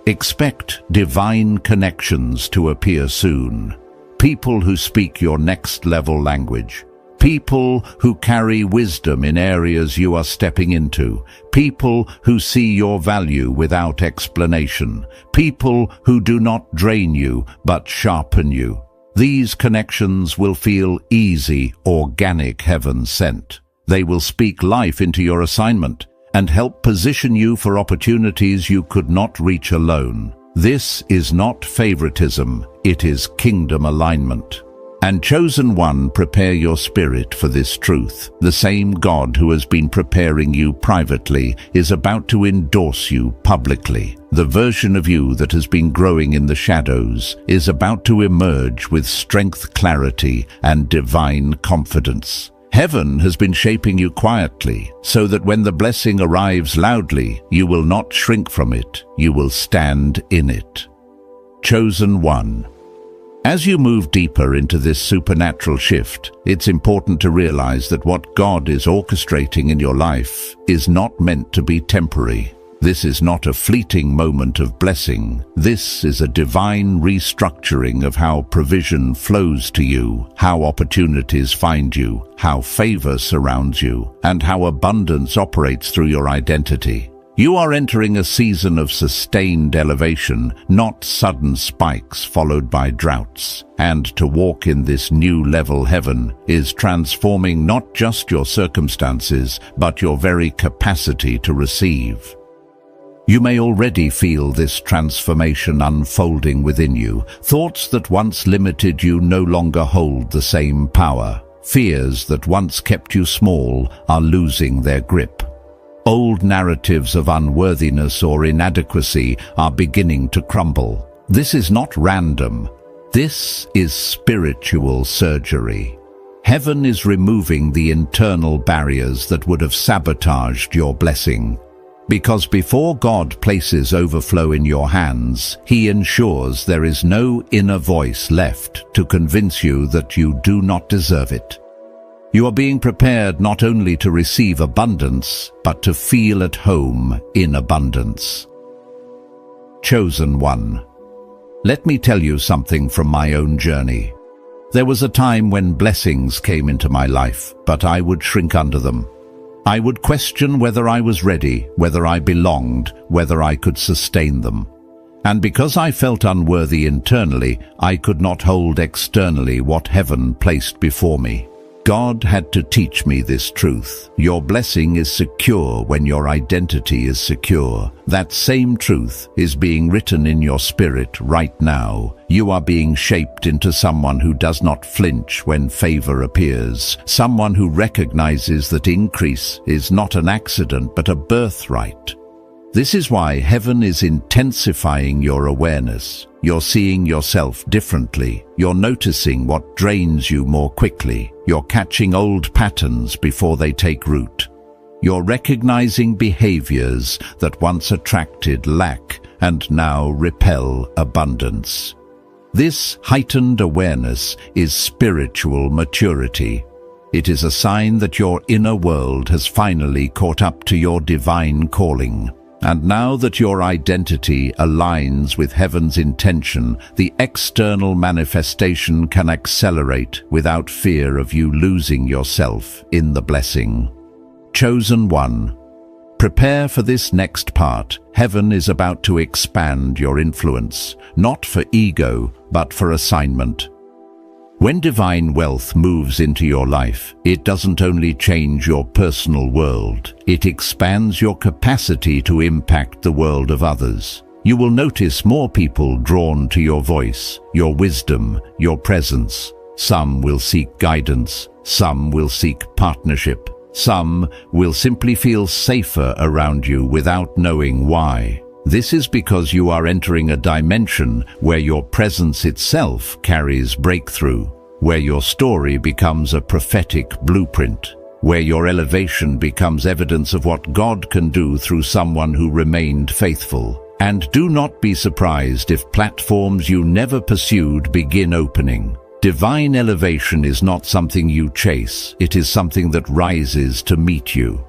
Expect divine connections to appear soon. People who speak your next level language. People who carry wisdom in areas you are stepping into. People who see your value without explanation. People who do not drain you but sharpen you. These connections will feel easy, organic, heaven-sent. They will speak life into your assignment and help position you for opportunities you could not reach alone. This is not favoritism, it is kingdom alignment. And chosen one, prepare your spirit for this truth. The same God who has been preparing you privately is about to endorse you publicly. The version of you that has been growing in the shadows is about to emerge with strength, clarity, and divine confidence. Heaven has been shaping you quietly, so that when the blessing arrives loudly, you will not shrink from it, you will stand in it. Chosen one. As you move deeper into this supernatural shift, it's important to realize that what God is orchestrating in your life is not meant to be temporary. This is not a fleeting moment of blessing. This is a divine restructuring of how provision flows to you, how opportunities find you, how favor surrounds you, and how abundance operates through your identity. You are entering a season of sustained elevation, not sudden spikes followed by droughts. And to walk in this new level heaven is transforming not just your circumstances, but your very capacity to receive. You may already feel this transformation unfolding within you. Thoughts that once limited you no longer hold the same power. Fears that once kept you small are losing their grip. Old narratives of unworthiness or inadequacy are beginning to crumble. This is not random. This is spiritual surgery. Heaven is removing the internal barriers that would have sabotaged your blessing. Because before God places overflow in your hands, He ensures there is no inner voice left to convince you that you do not deserve it. You are being prepared not only to receive abundance, but to feel at home in abundance. Chosen one. Let me tell you something from my own journey. There was a time when blessings came into my life, but I would shrink under them. I would question whether I was ready, whether I belonged, whether I could sustain them. And because I felt unworthy internally, I could not hold externally what heaven placed before me. God had to teach me this truth. Your blessing is secure when your identity is secure. That same truth is being written in your spirit right now. You are being shaped into someone who does not flinch when favor appears, someone who recognizes that increase is not an accident but a birthright. This is why heaven is intensifying your awareness. You're seeing yourself differently. You're noticing what drains you more quickly. You're catching old patterns before they take root. You're recognizing behaviors that once attracted lack and now repel abundance. This heightened awareness is spiritual maturity. It is a sign that your inner world has finally caught up to your divine calling. And now that your identity aligns with heaven's intention, the external manifestation can accelerate without fear of you losing yourself in the blessing. Chosen one. Prepare for this next part. Heaven is about to expand your influence, not for ego, but for assignment. When divine wealth moves into your life, it doesn't only change your personal world, it expands your capacity to impact the world of others. You will notice more people drawn to your voice, your wisdom, your presence. Some will seek guidance, some will seek partnership, some will simply feel safer around you without knowing why. This is because you are entering a dimension where your presence itself carries breakthrough, where your story becomes a prophetic blueprint, where your elevation becomes evidence of what God can do through someone who remained faithful. And do not be surprised if platforms you never pursued begin opening. Divine elevation is not something you chase, it is something that rises to meet you.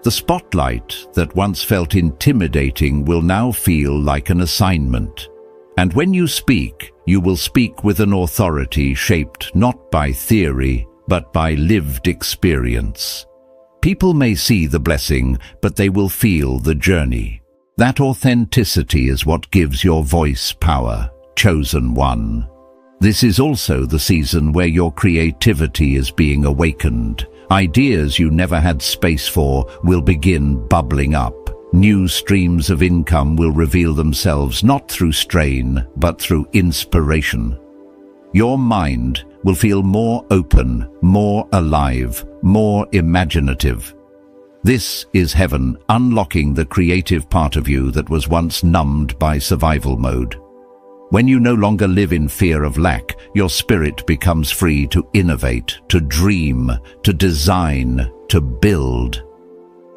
The spotlight that once felt intimidating will now feel like an assignment. And when you speak, you will speak with an authority shaped not by theory, but by lived experience. People may see the blessing, but they will feel the journey. That authenticity is what gives your voice power, chosen one. This is also the season where your creativity is being awakened. Ideas you never had space for will begin bubbling up. New streams of income will reveal themselves not through strain, but through inspiration. Your mind will feel more open, more alive, more imaginative. This is heaven unlocking the creative part of you that was once numbed by survival mode. When you no longer live in fear of lack, your spirit becomes free to innovate, to dream, to design, to build.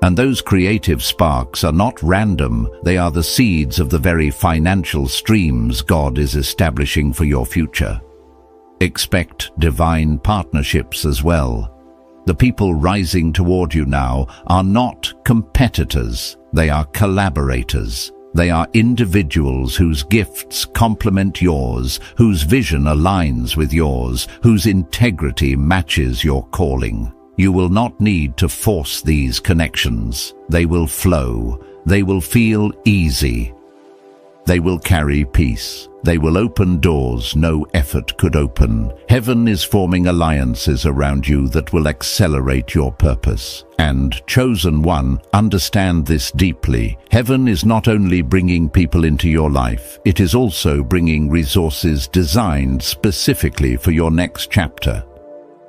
And those creative sparks are not random, they are the seeds of the very financial streams God is establishing for your future. Expect divine partnerships as well. The people rising toward you now are not competitors, They are collaborators. They are individuals whose gifts complement yours, whose vision aligns with yours, whose integrity matches your calling. You will not need to force these connections. They will flow. They will feel easy. They will carry peace. They will open doors no effort could open. Heaven is forming alliances around you that will accelerate your purpose. And, chosen one, understand this deeply. Heaven is not only bringing people into your life, it is also bringing resources designed specifically for your next chapter.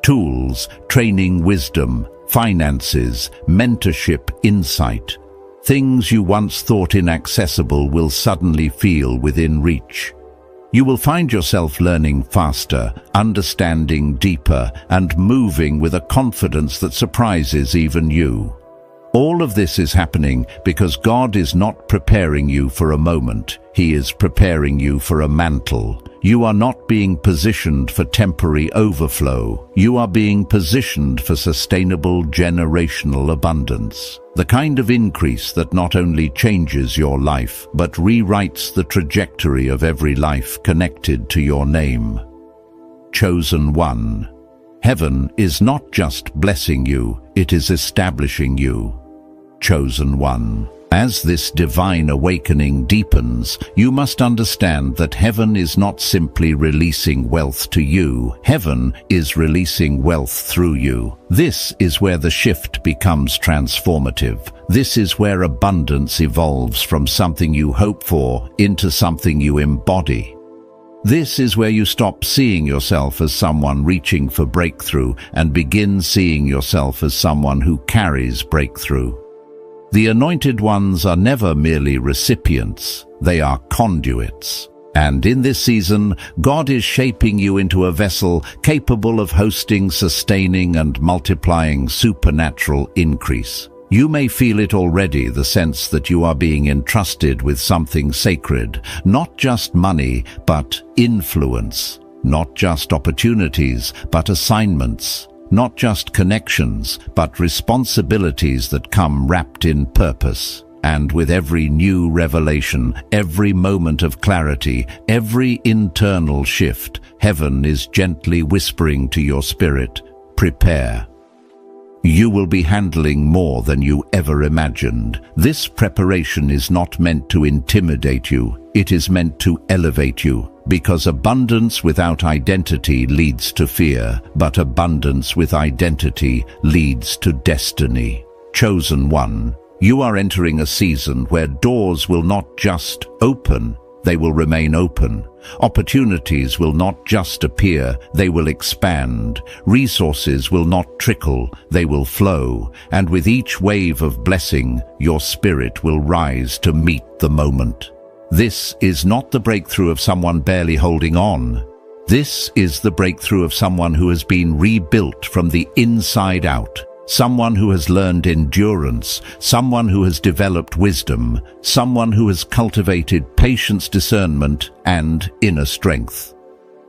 Tools, training, wisdom, finances, mentorship, insight. Things you once thought inaccessible will suddenly feel within reach. You will find yourself learning faster, understanding deeper, and moving with a confidence that surprises even you. All of this is happening because God is not preparing you for a moment. He is preparing you for a mantle. You are not being positioned for temporary overflow. You are being positioned for sustainable generational abundance. The kind of increase that not only changes your life, but rewrites the trajectory of every life connected to your name. Chosen one. Heaven is not just blessing you, it is establishing you. Chosen one. As this divine awakening deepens, you must understand that heaven is not simply releasing wealth to you. Heaven is releasing wealth through you. This is where the shift becomes transformative. This is where abundance evolves from something you hope for into something you embody. This is where you stop seeing yourself as someone reaching for breakthrough and begin seeing yourself as someone who carries breakthrough. The anointed ones are never merely recipients, they are conduits. And in this season, God is shaping you into a vessel capable of hosting, sustaining, and multiplying supernatural increase. You may feel it already, the sense that you are being entrusted with something sacred, not just money, but influence, not just opportunities, but assignments. Not just connections, but responsibilities that come wrapped in purpose. And with every new revelation, every moment of clarity, every internal shift, heaven is gently whispering to your spirit, prepare. You will be handling more than you ever imagined. This preparation is not meant to intimidate you, it is meant to elevate you. Because abundance without identity leads to fear, but abundance with identity leads to destiny. Chosen one, you are entering a season where doors will not just open, they will remain open. Opportunities will not just appear, they will expand. Resources will not trickle, they will flow. And with each wave of blessing, your spirit will rise to meet the moment. This is not the breakthrough of someone barely holding on. This is the breakthrough of someone who has been rebuilt from the inside out. Someone who has learned endurance, someone who has developed wisdom, someone who has cultivated patience, discernment, and inner strength.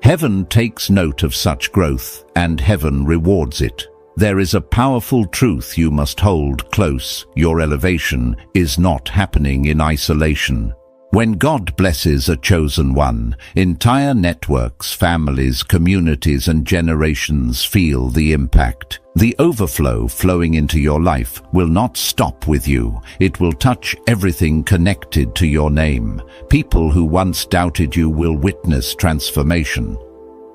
Heaven takes note of such growth, and heaven rewards it. There is a powerful truth you must hold close. Your elevation is not happening in isolation. When God blesses a chosen one, entire networks, families, communities, and generations feel the impact. The overflow flowing into your life will not stop with you. It will touch everything connected to your name. People who once doubted you will witness transformation.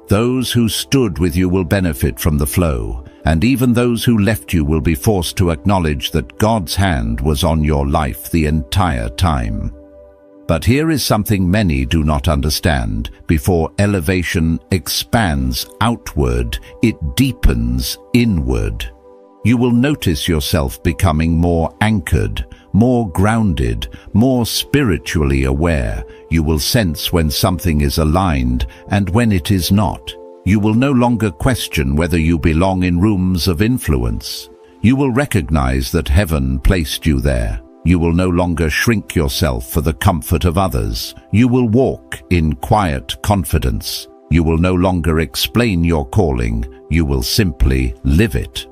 Those who stood with you will benefit from the flow, and even those who left you will be forced to acknowledge that God's hand was on your life the entire time. But here is something many do not understand. Before elevation expands outward, it deepens inward. You will notice yourself becoming more anchored, more grounded, more spiritually aware. You will sense when something is aligned and when it is not. You will no longer question whether you belong in rooms of influence. You will recognize that heaven placed you there. You will no longer shrink yourself for the comfort of others. You will walk in quiet confidence. You will no longer explain your calling. You will simply live it.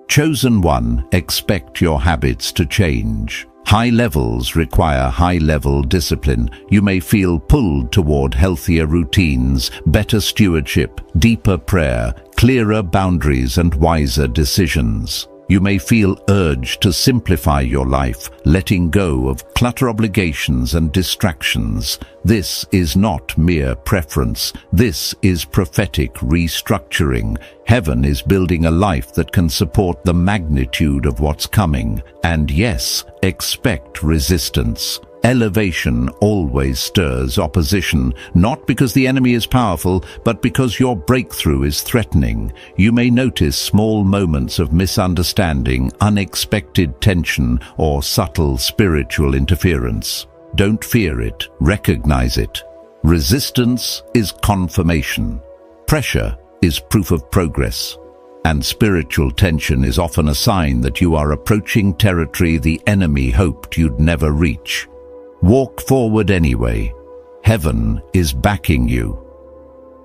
Chosen one, expect your habits to change. High levels require high-level discipline. You may feel pulled toward healthier routines, better stewardship, deeper prayer, clearer boundaries, and wiser decisions. You may feel urged to simplify your life, letting go of clutter, obligations, and distractions. This is not mere preference. This is prophetic restructuring. Heaven is building a life that can support the magnitude of what's coming. And yes, expect resistance. Elevation always stirs opposition, not because the enemy is powerful, but because your breakthrough is threatening. You may notice small moments of misunderstanding, unexpected tension, or subtle spiritual interference. Don't fear it, recognize it. Resistance is confirmation. Pressure is proof of progress. And spiritual tension is often a sign that you are approaching territory the enemy hoped you'd never reach. Walk forward anyway. Heaven is backing you.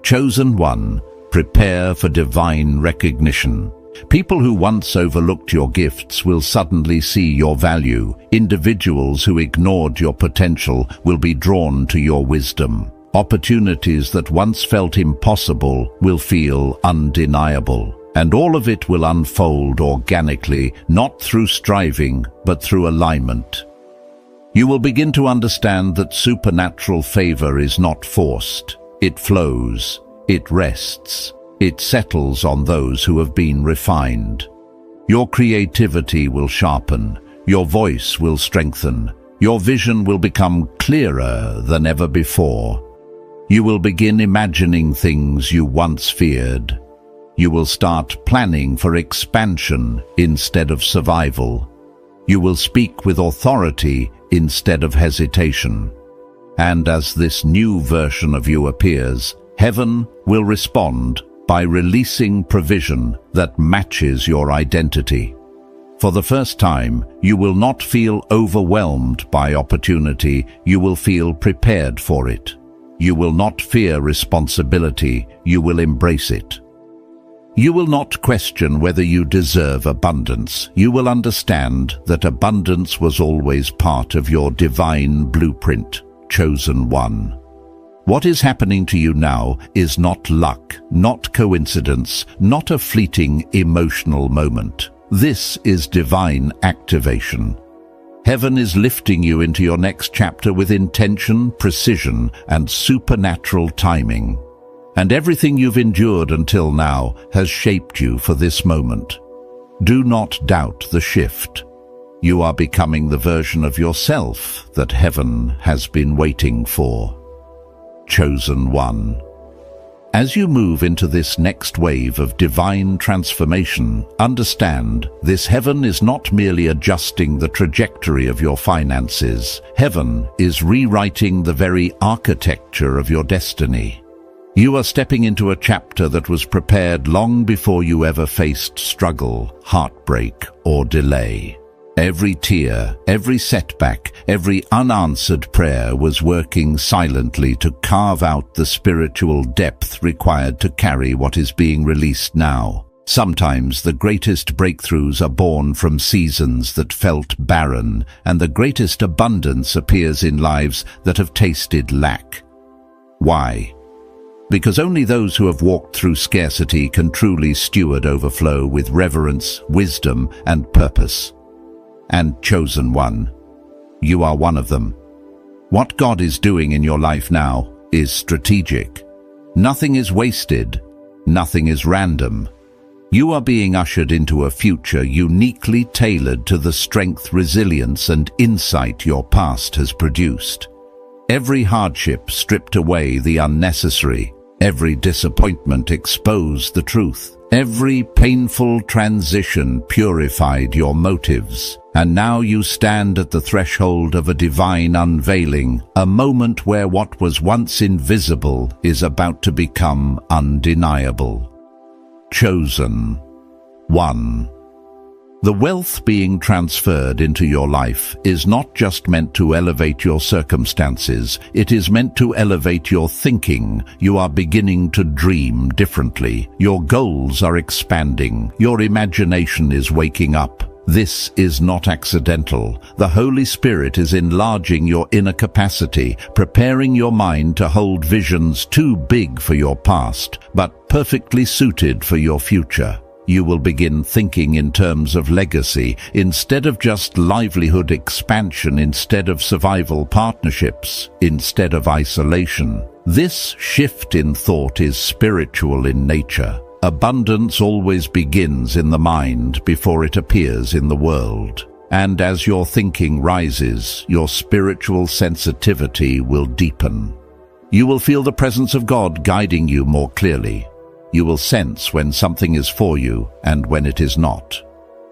Chosen one, prepare for divine recognition. People who once overlooked your gifts will suddenly see your value. Individuals who ignored your potential will be drawn to your wisdom. Opportunities that once felt impossible will feel undeniable. And all of it will unfold organically, not through striving, but through alignment. You will begin to understand that supernatural favor is not forced. It flows, it rests, it settles on those who have been refined. Your creativity will sharpen, your voice will strengthen, your vision will become clearer than ever before. You will begin imagining things you once feared. You will start planning for expansion instead of survival. You will speak with authority instead of hesitation. And as this new version of you appears, heaven will respond by releasing provision that matches your identity. For the first time, you will not feel overwhelmed by opportunity, you will feel prepared for it. You will not fear responsibility, you will embrace it. You will not question whether you deserve abundance. You will understand that abundance was always part of your divine blueprint, chosen one. What is happening to you now is not luck, not coincidence, not a fleeting emotional moment. This is divine activation. Heaven is lifting you into your next chapter with intention, precision, and supernatural timing. And everything you've endured until now has shaped you for this moment. Do not doubt the shift. You are becoming the version of yourself that heaven has been waiting for. Chosen one. As you move into this next wave of divine transformation, understand this heaven is not merely adjusting the trajectory of your finances. Heaven is rewriting the very architecture of your destiny. You are stepping into a chapter that was prepared long before you ever faced struggle, heartbreak, or delay. Every tear, every setback, every unanswered prayer was working silently to carve out the spiritual depth required to carry what is being released now. Sometimes the greatest breakthroughs are born from seasons that felt barren, and the greatest abundance appears in lives that have tasted lack. Why? Because only those who have walked through scarcity can truly steward overflow with reverence, wisdom, and purpose. And chosen one, you are one of them. What God is doing in your life now is strategic. Nothing is wasted, nothing is random. You are being ushered into a future uniquely tailored to the strength, resilience, and insight your past has produced. Every hardship stripped away the unnecessary. Every disappointment exposed the truth. Every painful transition purified your motives. And now you stand at the threshold of a divine unveiling, a moment where what was once invisible is about to become undeniable. Chosen one. The wealth being transferred into your life is not just meant to elevate your circumstances, it is meant to elevate your thinking. You are beginning to dream differently. Your goals are expanding. Your imagination is waking up. This is not accidental. The Holy Spirit is enlarging your inner capacity, preparing your mind to hold visions too big for your past, but perfectly suited for your future. You will begin thinking in terms of legacy instead of just livelihood expansion, instead of survival partnerships, instead of isolation. This shift in thought is spiritual in nature. Abundance always begins in the mind before it appears in the world. And as your thinking rises, your spiritual sensitivity will deepen. You will feel the presence of God guiding you more clearly. You will sense when something is for you and when it is not.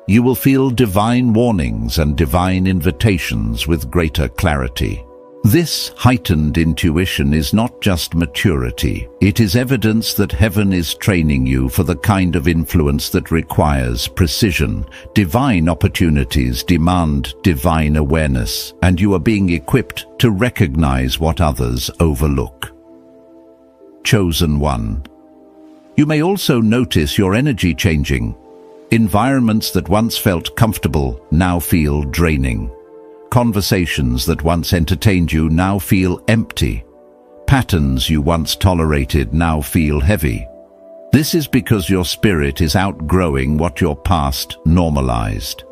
You will feel divine warnings and divine invitations with greater clarity. This heightened intuition is not just maturity. It is evidence that heaven is training you for the kind of influence that requires precision. Divine opportunities demand divine awareness, and you are being equipped to recognize what others overlook. Chosen one. You may also notice your energy changing. Environments that once felt comfortable now feel draining. Conversations that once entertained you now feel empty. Patterns you once tolerated now feel heavy. This is because your spirit is outgrowing what your past normalized.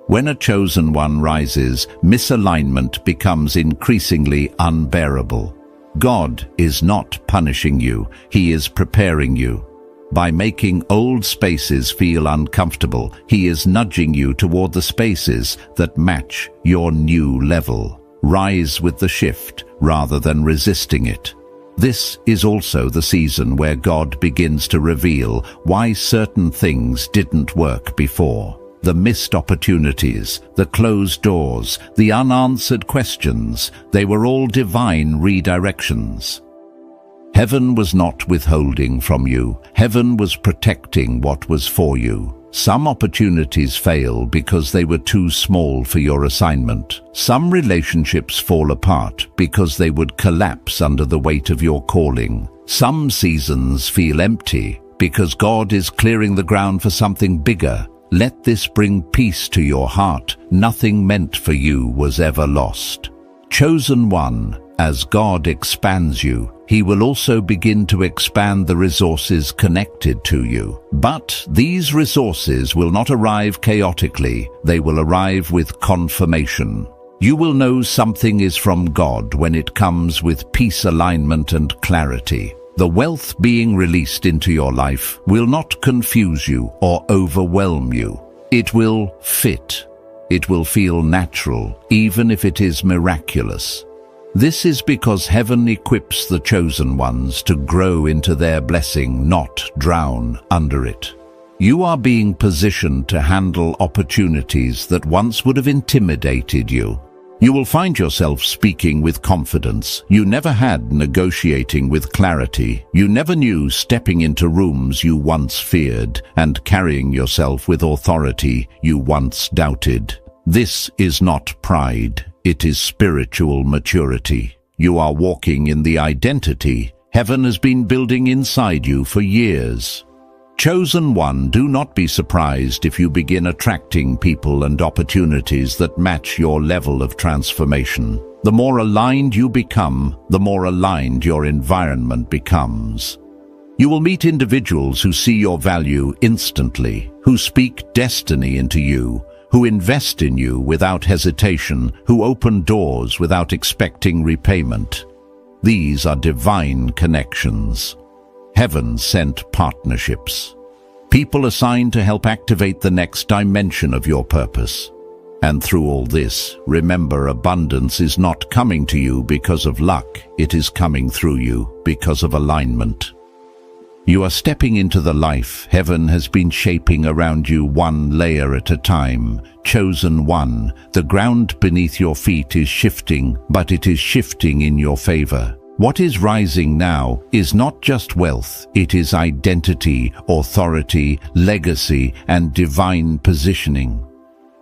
When a chosen one rises, misalignment becomes increasingly unbearable. God is not punishing you, He is preparing you. By making old spaces feel uncomfortable, He is nudging you toward the spaces that match your new level. Rise with the shift rather than resisting it. This is also the season where God begins to reveal why certain things didn't work before. The missed opportunities, the closed doors, the unanswered questions, they were all divine redirections. Heaven was not withholding from you. Heaven was protecting what was for you. Some opportunities fail because they were too small for your assignment. Some relationships fall apart because they would collapse under the weight of your calling. Some seasons feel empty because God is clearing the ground for something bigger. Let this bring peace to your heart. Nothing meant for you was ever lost. Chosen one, as God expands you, He will also begin to expand the resources connected to you. But these resources will not arrive chaotically. They will arrive with confirmation. You will know something is from God when it comes with peace, alignment, and clarity. The wealth being released into your life will not confuse you or overwhelm you. It will fit. It will feel natural, even if it is miraculous. This is because heaven equips the chosen ones to grow into their blessing, not drown under it. You are being positioned to handle opportunities that once would have intimidated you. You will find yourself speaking with confidence you never had, negotiating with clarity you never knew, stepping into rooms you once feared, and carrying yourself with authority you once doubted. This is not pride, it is spiritual maturity. You are walking in the identity heaven has been building inside you for years. Chosen one, do not be surprised if you begin attracting people and opportunities that match your level of transformation. The more aligned you become, the more aligned your environment becomes. You will meet individuals who see your value instantly, who speak destiny into you, who invest in you without hesitation, who open doors without expecting repayment. These are divine connections. Heaven-sent partnerships. People assigned to help activate the next dimension of your purpose. And through all this, remember, abundance is not coming to you because of luck. It is coming through you because of alignment. You are stepping into the life heaven has been shaping around you, one layer at a time. Chosen one, the ground beneath your feet is shifting, but it is shifting in your favor. What is rising now is not just wealth, it is identity, authority, legacy, and divine positioning.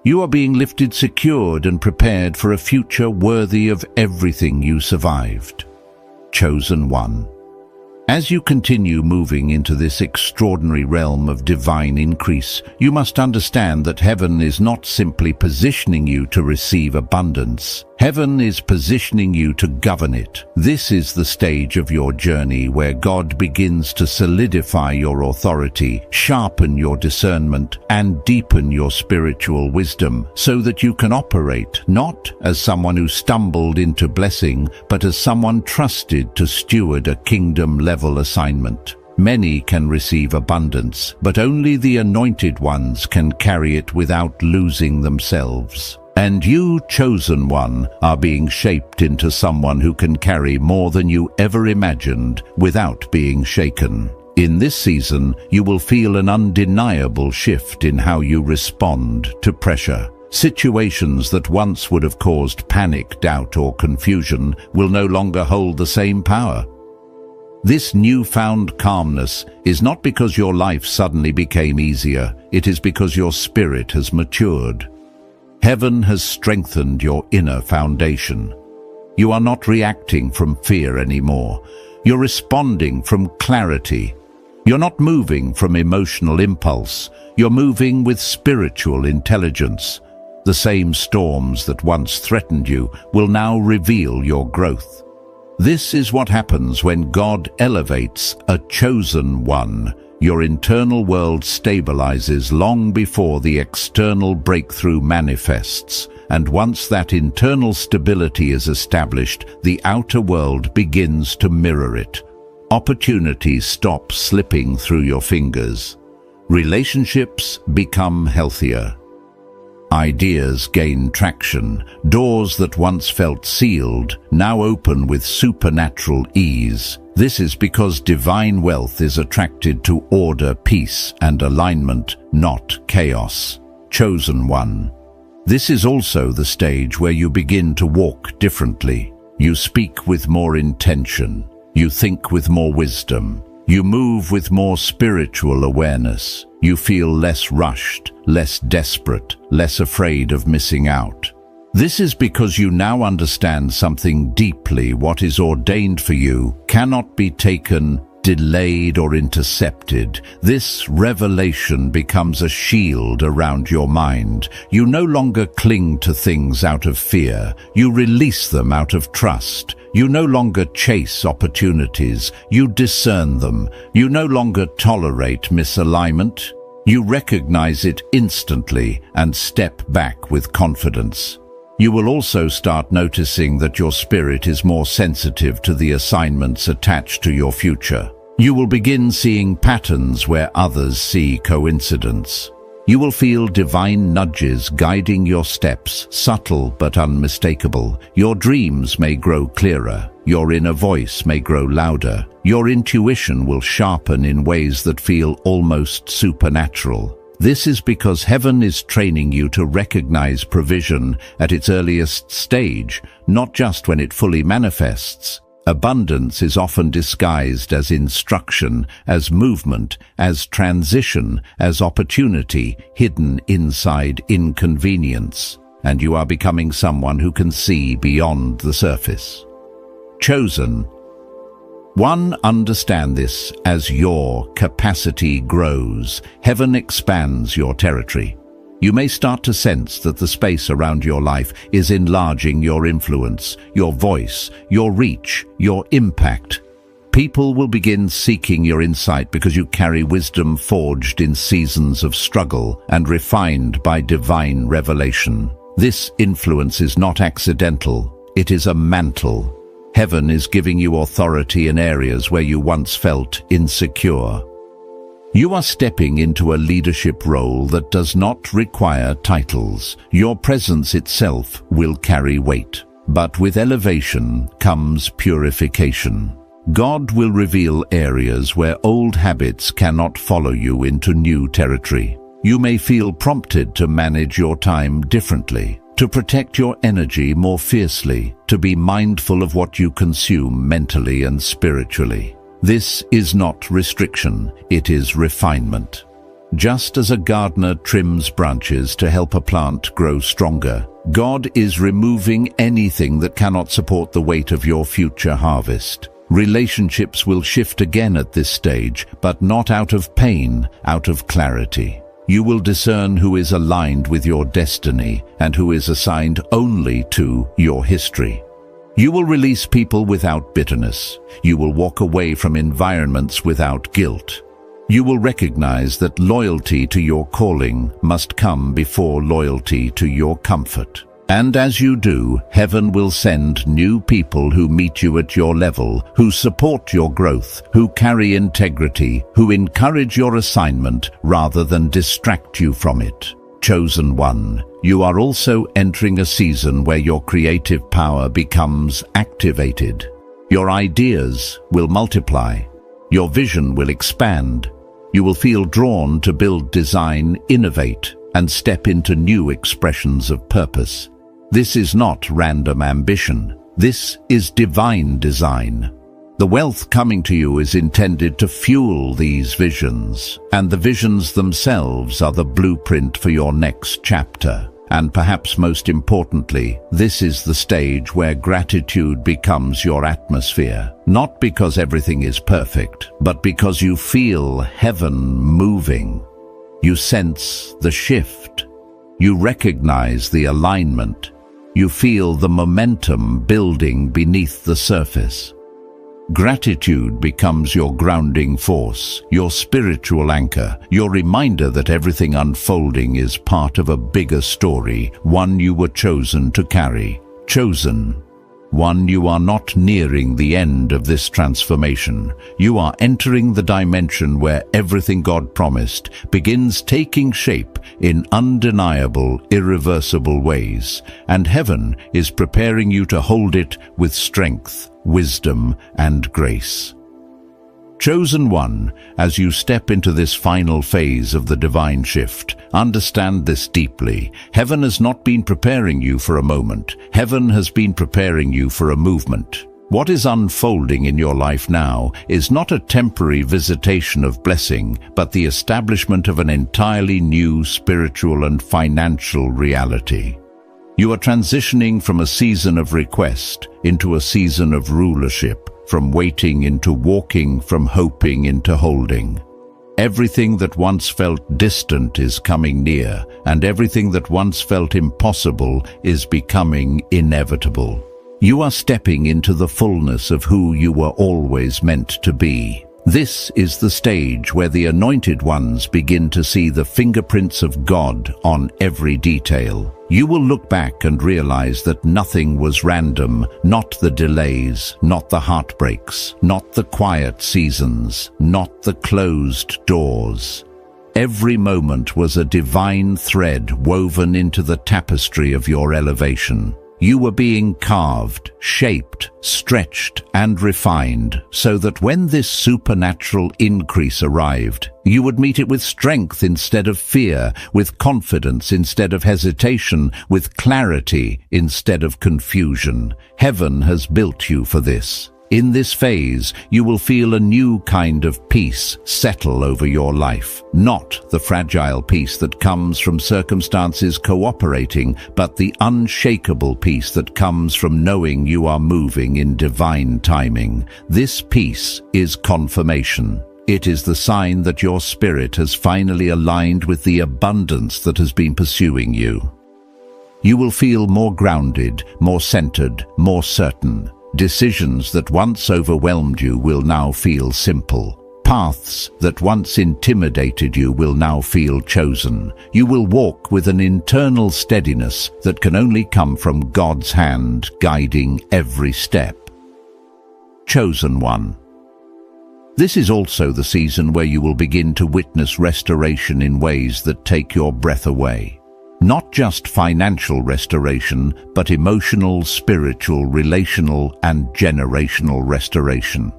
You are being lifted, secured, and prepared for a future worthy of everything you survived. Chosen one. As you continue moving into this extraordinary realm of divine increase, you must understand that heaven is not simply positioning you to receive abundance. Heaven is positioning you to govern it. This is the stage of your journey where God begins to solidify your authority, sharpen your discernment, and deepen your spiritual wisdom so that you can operate not as someone who stumbled into blessing, but as someone trusted to steward a kingdom-level assignment. Many can receive abundance, but only the anointed ones can carry it without losing themselves. And you, chosen one, are being shaped into someone who can carry more than you ever imagined without being shaken. In this season, you will feel an undeniable shift in how you respond to pressure. Situations that once would have caused panic, doubt, or confusion will no longer hold the same power. This newfound calmness is not because your life suddenly became easier, it is because your spirit has matured. Heaven has strengthened your inner foundation. You are not reacting from fear anymore. You're responding from clarity. You're not moving from emotional impulse. You're moving with spiritual intelligence. The same storms that once threatened you will now reveal your growth. This is what happens when God elevates a chosen one. Your internal world stabilizes long before the external breakthrough manifests, and once that internal stability is established, the outer world begins to mirror it. Opportunities stop slipping through your fingers. Relationships become healthier. Ideas gain traction. Doors that once felt sealed now open with supernatural ease. This is because divine wealth is attracted to order, peace, and alignment, not chaos. Chosen one. This is also the stage where you begin to walk differently. You speak with more intention. You think with more wisdom. You move with more spiritual awareness. You feel less rushed, less desperate, less afraid of missing out. This is because you now understand something deeply. What is ordained for you cannot be taken, delayed, or intercepted. This revelation becomes a shield around your mind. You no longer cling to things out of fear. You release them out of trust. You no longer chase opportunities. You discern them. You no longer tolerate misalignment. You recognize it instantly and step back with confidence. You will also start noticing that your spirit is more sensitive to the assignments attached to your future. You will begin seeing patterns where others see coincidence. You will feel divine nudges guiding your steps, subtle but unmistakable. Your dreams may grow clearer. Your inner voice may grow louder. Your intuition will sharpen in ways that feel almost supernatural. This is because heaven is training you to recognize provision at its earliest stage, not just when it fully manifests. Abundance is often disguised as instruction, as movement, as transition, as opportunity, hidden inside inconvenience. And you are becoming someone who can see beyond the surface. Chosen. One, understand this: as your capacity grows, heaven expands your territory. You may start to sense that the space around your life is enlarging your influence, your voice, your reach, your impact. People will begin seeking your insight because you carry wisdom forged in seasons of struggle and refined by divine revelation. This influence is not accidental, it is a mantle. Heaven is giving you authority in areas where you once felt insecure. You are stepping into a leadership role that does not require titles. Your presence itself will carry weight. But with elevation comes purification. God will reveal areas where old habits cannot follow you into new territory. You may feel prompted to manage your time differently, to protect your energy more fiercely, to be mindful of what you consume mentally and spiritually. This is not restriction, it is refinement. Just as a gardener trims branches to help a plant grow stronger, God is removing anything that cannot support the weight of your future harvest. Relationships will shift again at this stage, but not out of pain, out of clarity. You will discern who is aligned with your destiny and who is assigned only to your history. You will release people without bitterness. You will walk away from environments without guilt. You will recognize that loyalty to your calling must come before loyalty to your comfort. And as you do, heaven will send new people who meet you at your level, who support your growth, who carry integrity, who encourage your assignment rather than distract you from it. Chosen one, you are also entering a season where your creative power becomes activated. Your ideas will multiply. Your vision will expand. You will feel drawn to build, design, innovate, and step into new expressions of purpose. This is not random ambition. This is divine design. The wealth coming to you is intended to fuel these visions, and the visions themselves are the blueprint for your next chapter. And perhaps most importantly, this is the stage where gratitude becomes your atmosphere, not because everything is perfect, but because you feel heaven moving. You sense the shift. You recognize the alignment. You feel the momentum building beneath the surface. Gratitude becomes your grounding force, your spiritual anchor, your reminder that everything unfolding is part of a bigger story, one you were chosen to carry. Chosen. One, you are not nearing the end of this transformation. You are entering the dimension where everything God promised begins taking shape in undeniable, irreversible ways, and heaven is preparing you to hold it with strength, wisdom, and grace. Chosen one, as you step into this final phase of the divine shift, understand this deeply. Heaven has not been preparing you for a moment. Heaven has been preparing you for a movement. What is unfolding in your life now is not a temporary visitation of blessing, but the establishment of an entirely new spiritual and financial reality. You are transitioning from a season of request into a season of rulership, from waiting into walking, from hoping into holding. Everything that once felt distant is coming near, and everything that once felt impossible is becoming inevitable. You are stepping into the fullness of who you were always meant to be. This is the stage where the anointed ones begin to see the fingerprints of God on every detail. You will look back and realize that nothing was random, not the delays, not the heartbreaks, not the quiet seasons, not the closed doors. Every moment was a divine thread woven into the tapestry of your elevation. You were being carved, shaped, stretched, and refined, so that when this supernatural increase arrived, you would meet it with strength instead of fear, with confidence instead of hesitation, with clarity instead of confusion. Heaven has built you for this. In this phase, you will feel a new kind of peace settle over your life. Not the fragile peace that comes from circumstances cooperating, but the unshakable peace that comes from knowing you are moving in divine timing. This peace is confirmation. It is the sign that your spirit has finally aligned with the abundance that has been pursuing you. You will feel more grounded, more centered, more certain. Decisions that once overwhelmed you will now feel simple. Paths that once intimidated you will now feel chosen. You will walk with an internal steadiness that can only come from God's hand guiding every step. Chosen one. This is also the season where you will begin to witness restoration in ways that take your breath away. Not just financial restoration, but emotional, spiritual, relational, and generational restoration.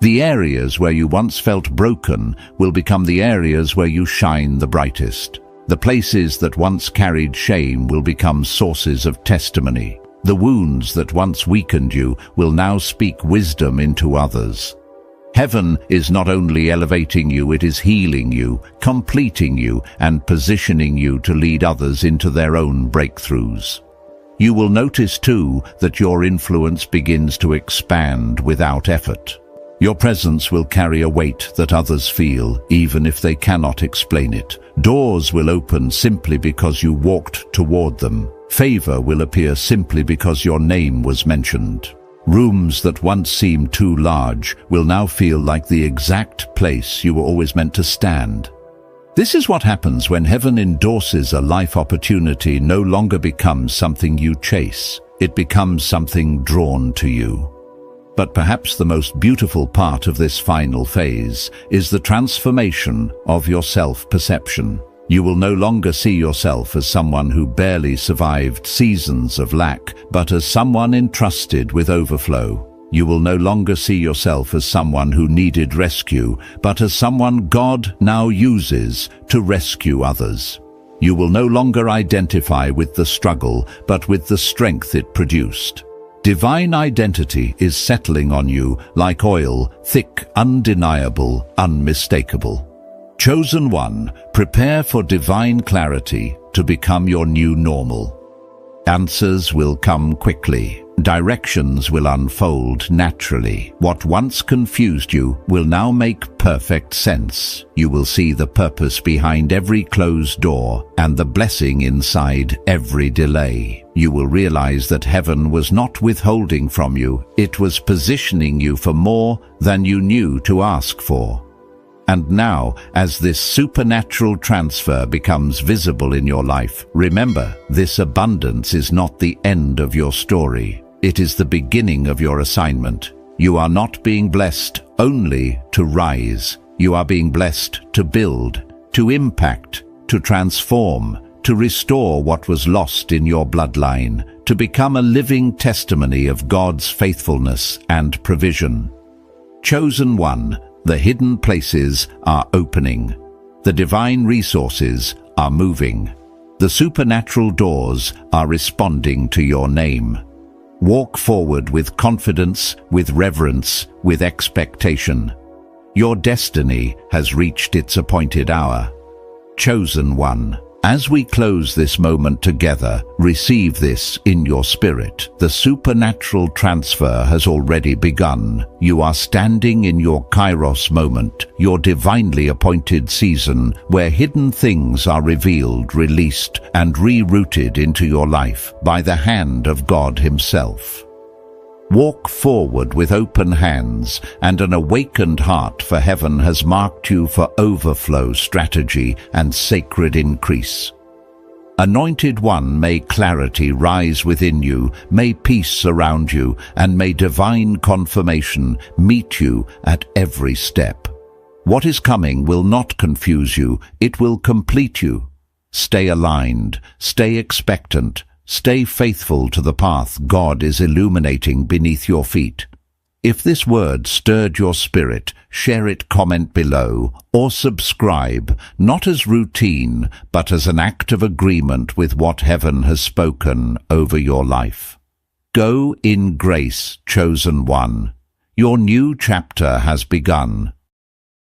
The areas where you once felt broken will become the areas where you shine the brightest. The places that once carried shame will become sources of testimony. The wounds that once weakened you will now speak wisdom into others. Heaven is not only elevating you, it is healing you, completing you, and positioning you to lead others into their own breakthroughs. You will notice too that your influence begins to expand without effort. Your presence will carry a weight that others feel, even if they cannot explain it. Doors will open simply because you walked toward them. Favor will appear simply because your name was mentioned. Rooms that once seemed too large will now feel like the exact place you were always meant to stand. This is what happens when heaven endorses a life opportunity. No longer becomes something you chase. It becomes something drawn to you. But perhaps the most beautiful part of this final phase is the transformation of your self-perception. You will no longer see yourself as someone who barely survived seasons of lack, but as someone entrusted with overflow. You will no longer see yourself as someone who needed rescue, but as someone God now uses to rescue others. You will no longer identify with the struggle, but with the strength it produced. Divine identity is settling on you like oil, thick, undeniable, unmistakable. Chosen one, prepare for divine clarity to become your new normal. Answers will come quickly. Directions will unfold naturally. What once confused you will now make perfect sense. You will see the purpose behind every closed door and the blessing inside every delay. You will realize that heaven was not withholding from you. It was positioning you for more than you knew to ask for. And now, as this supernatural transfer becomes visible in your life, remember, this abundance is not the end of your story. It is the beginning of your assignment. You are not being blessed only to rise. You are being blessed to build, to impact, to transform, to restore what was lost in your bloodline, to become a living testimony of God's faithfulness and provision. Chosen one, the hidden places are opening. The divine resources are moving. The supernatural doors are responding to your name. Walk forward with confidence, with reverence, with expectation. Your destiny has reached its appointed hour. Chosen one, as we close this moment together, receive this in your spirit. The supernatural transfer has already begun. You are standing in your Kairos moment, your divinely appointed season, where hidden things are revealed, released, and rerouted into your life by the hand of God Himself. Walk forward with open hands and an awakened heart, for heaven has marked you for overflow, strategy, and sacred increase. Anointed one, may clarity rise within you, may peace surround you, and may divine confirmation meet you at every step. What is coming will not confuse you, it will complete you. Stay aligned, stay expectant, stay faithful to the path God is illuminating beneath your feet. If this word stirred your spirit, share it, comment below, or subscribe, not as routine, but as an act of agreement with what heaven has spoken over your life. Go in grace, chosen one. Your new chapter has begun.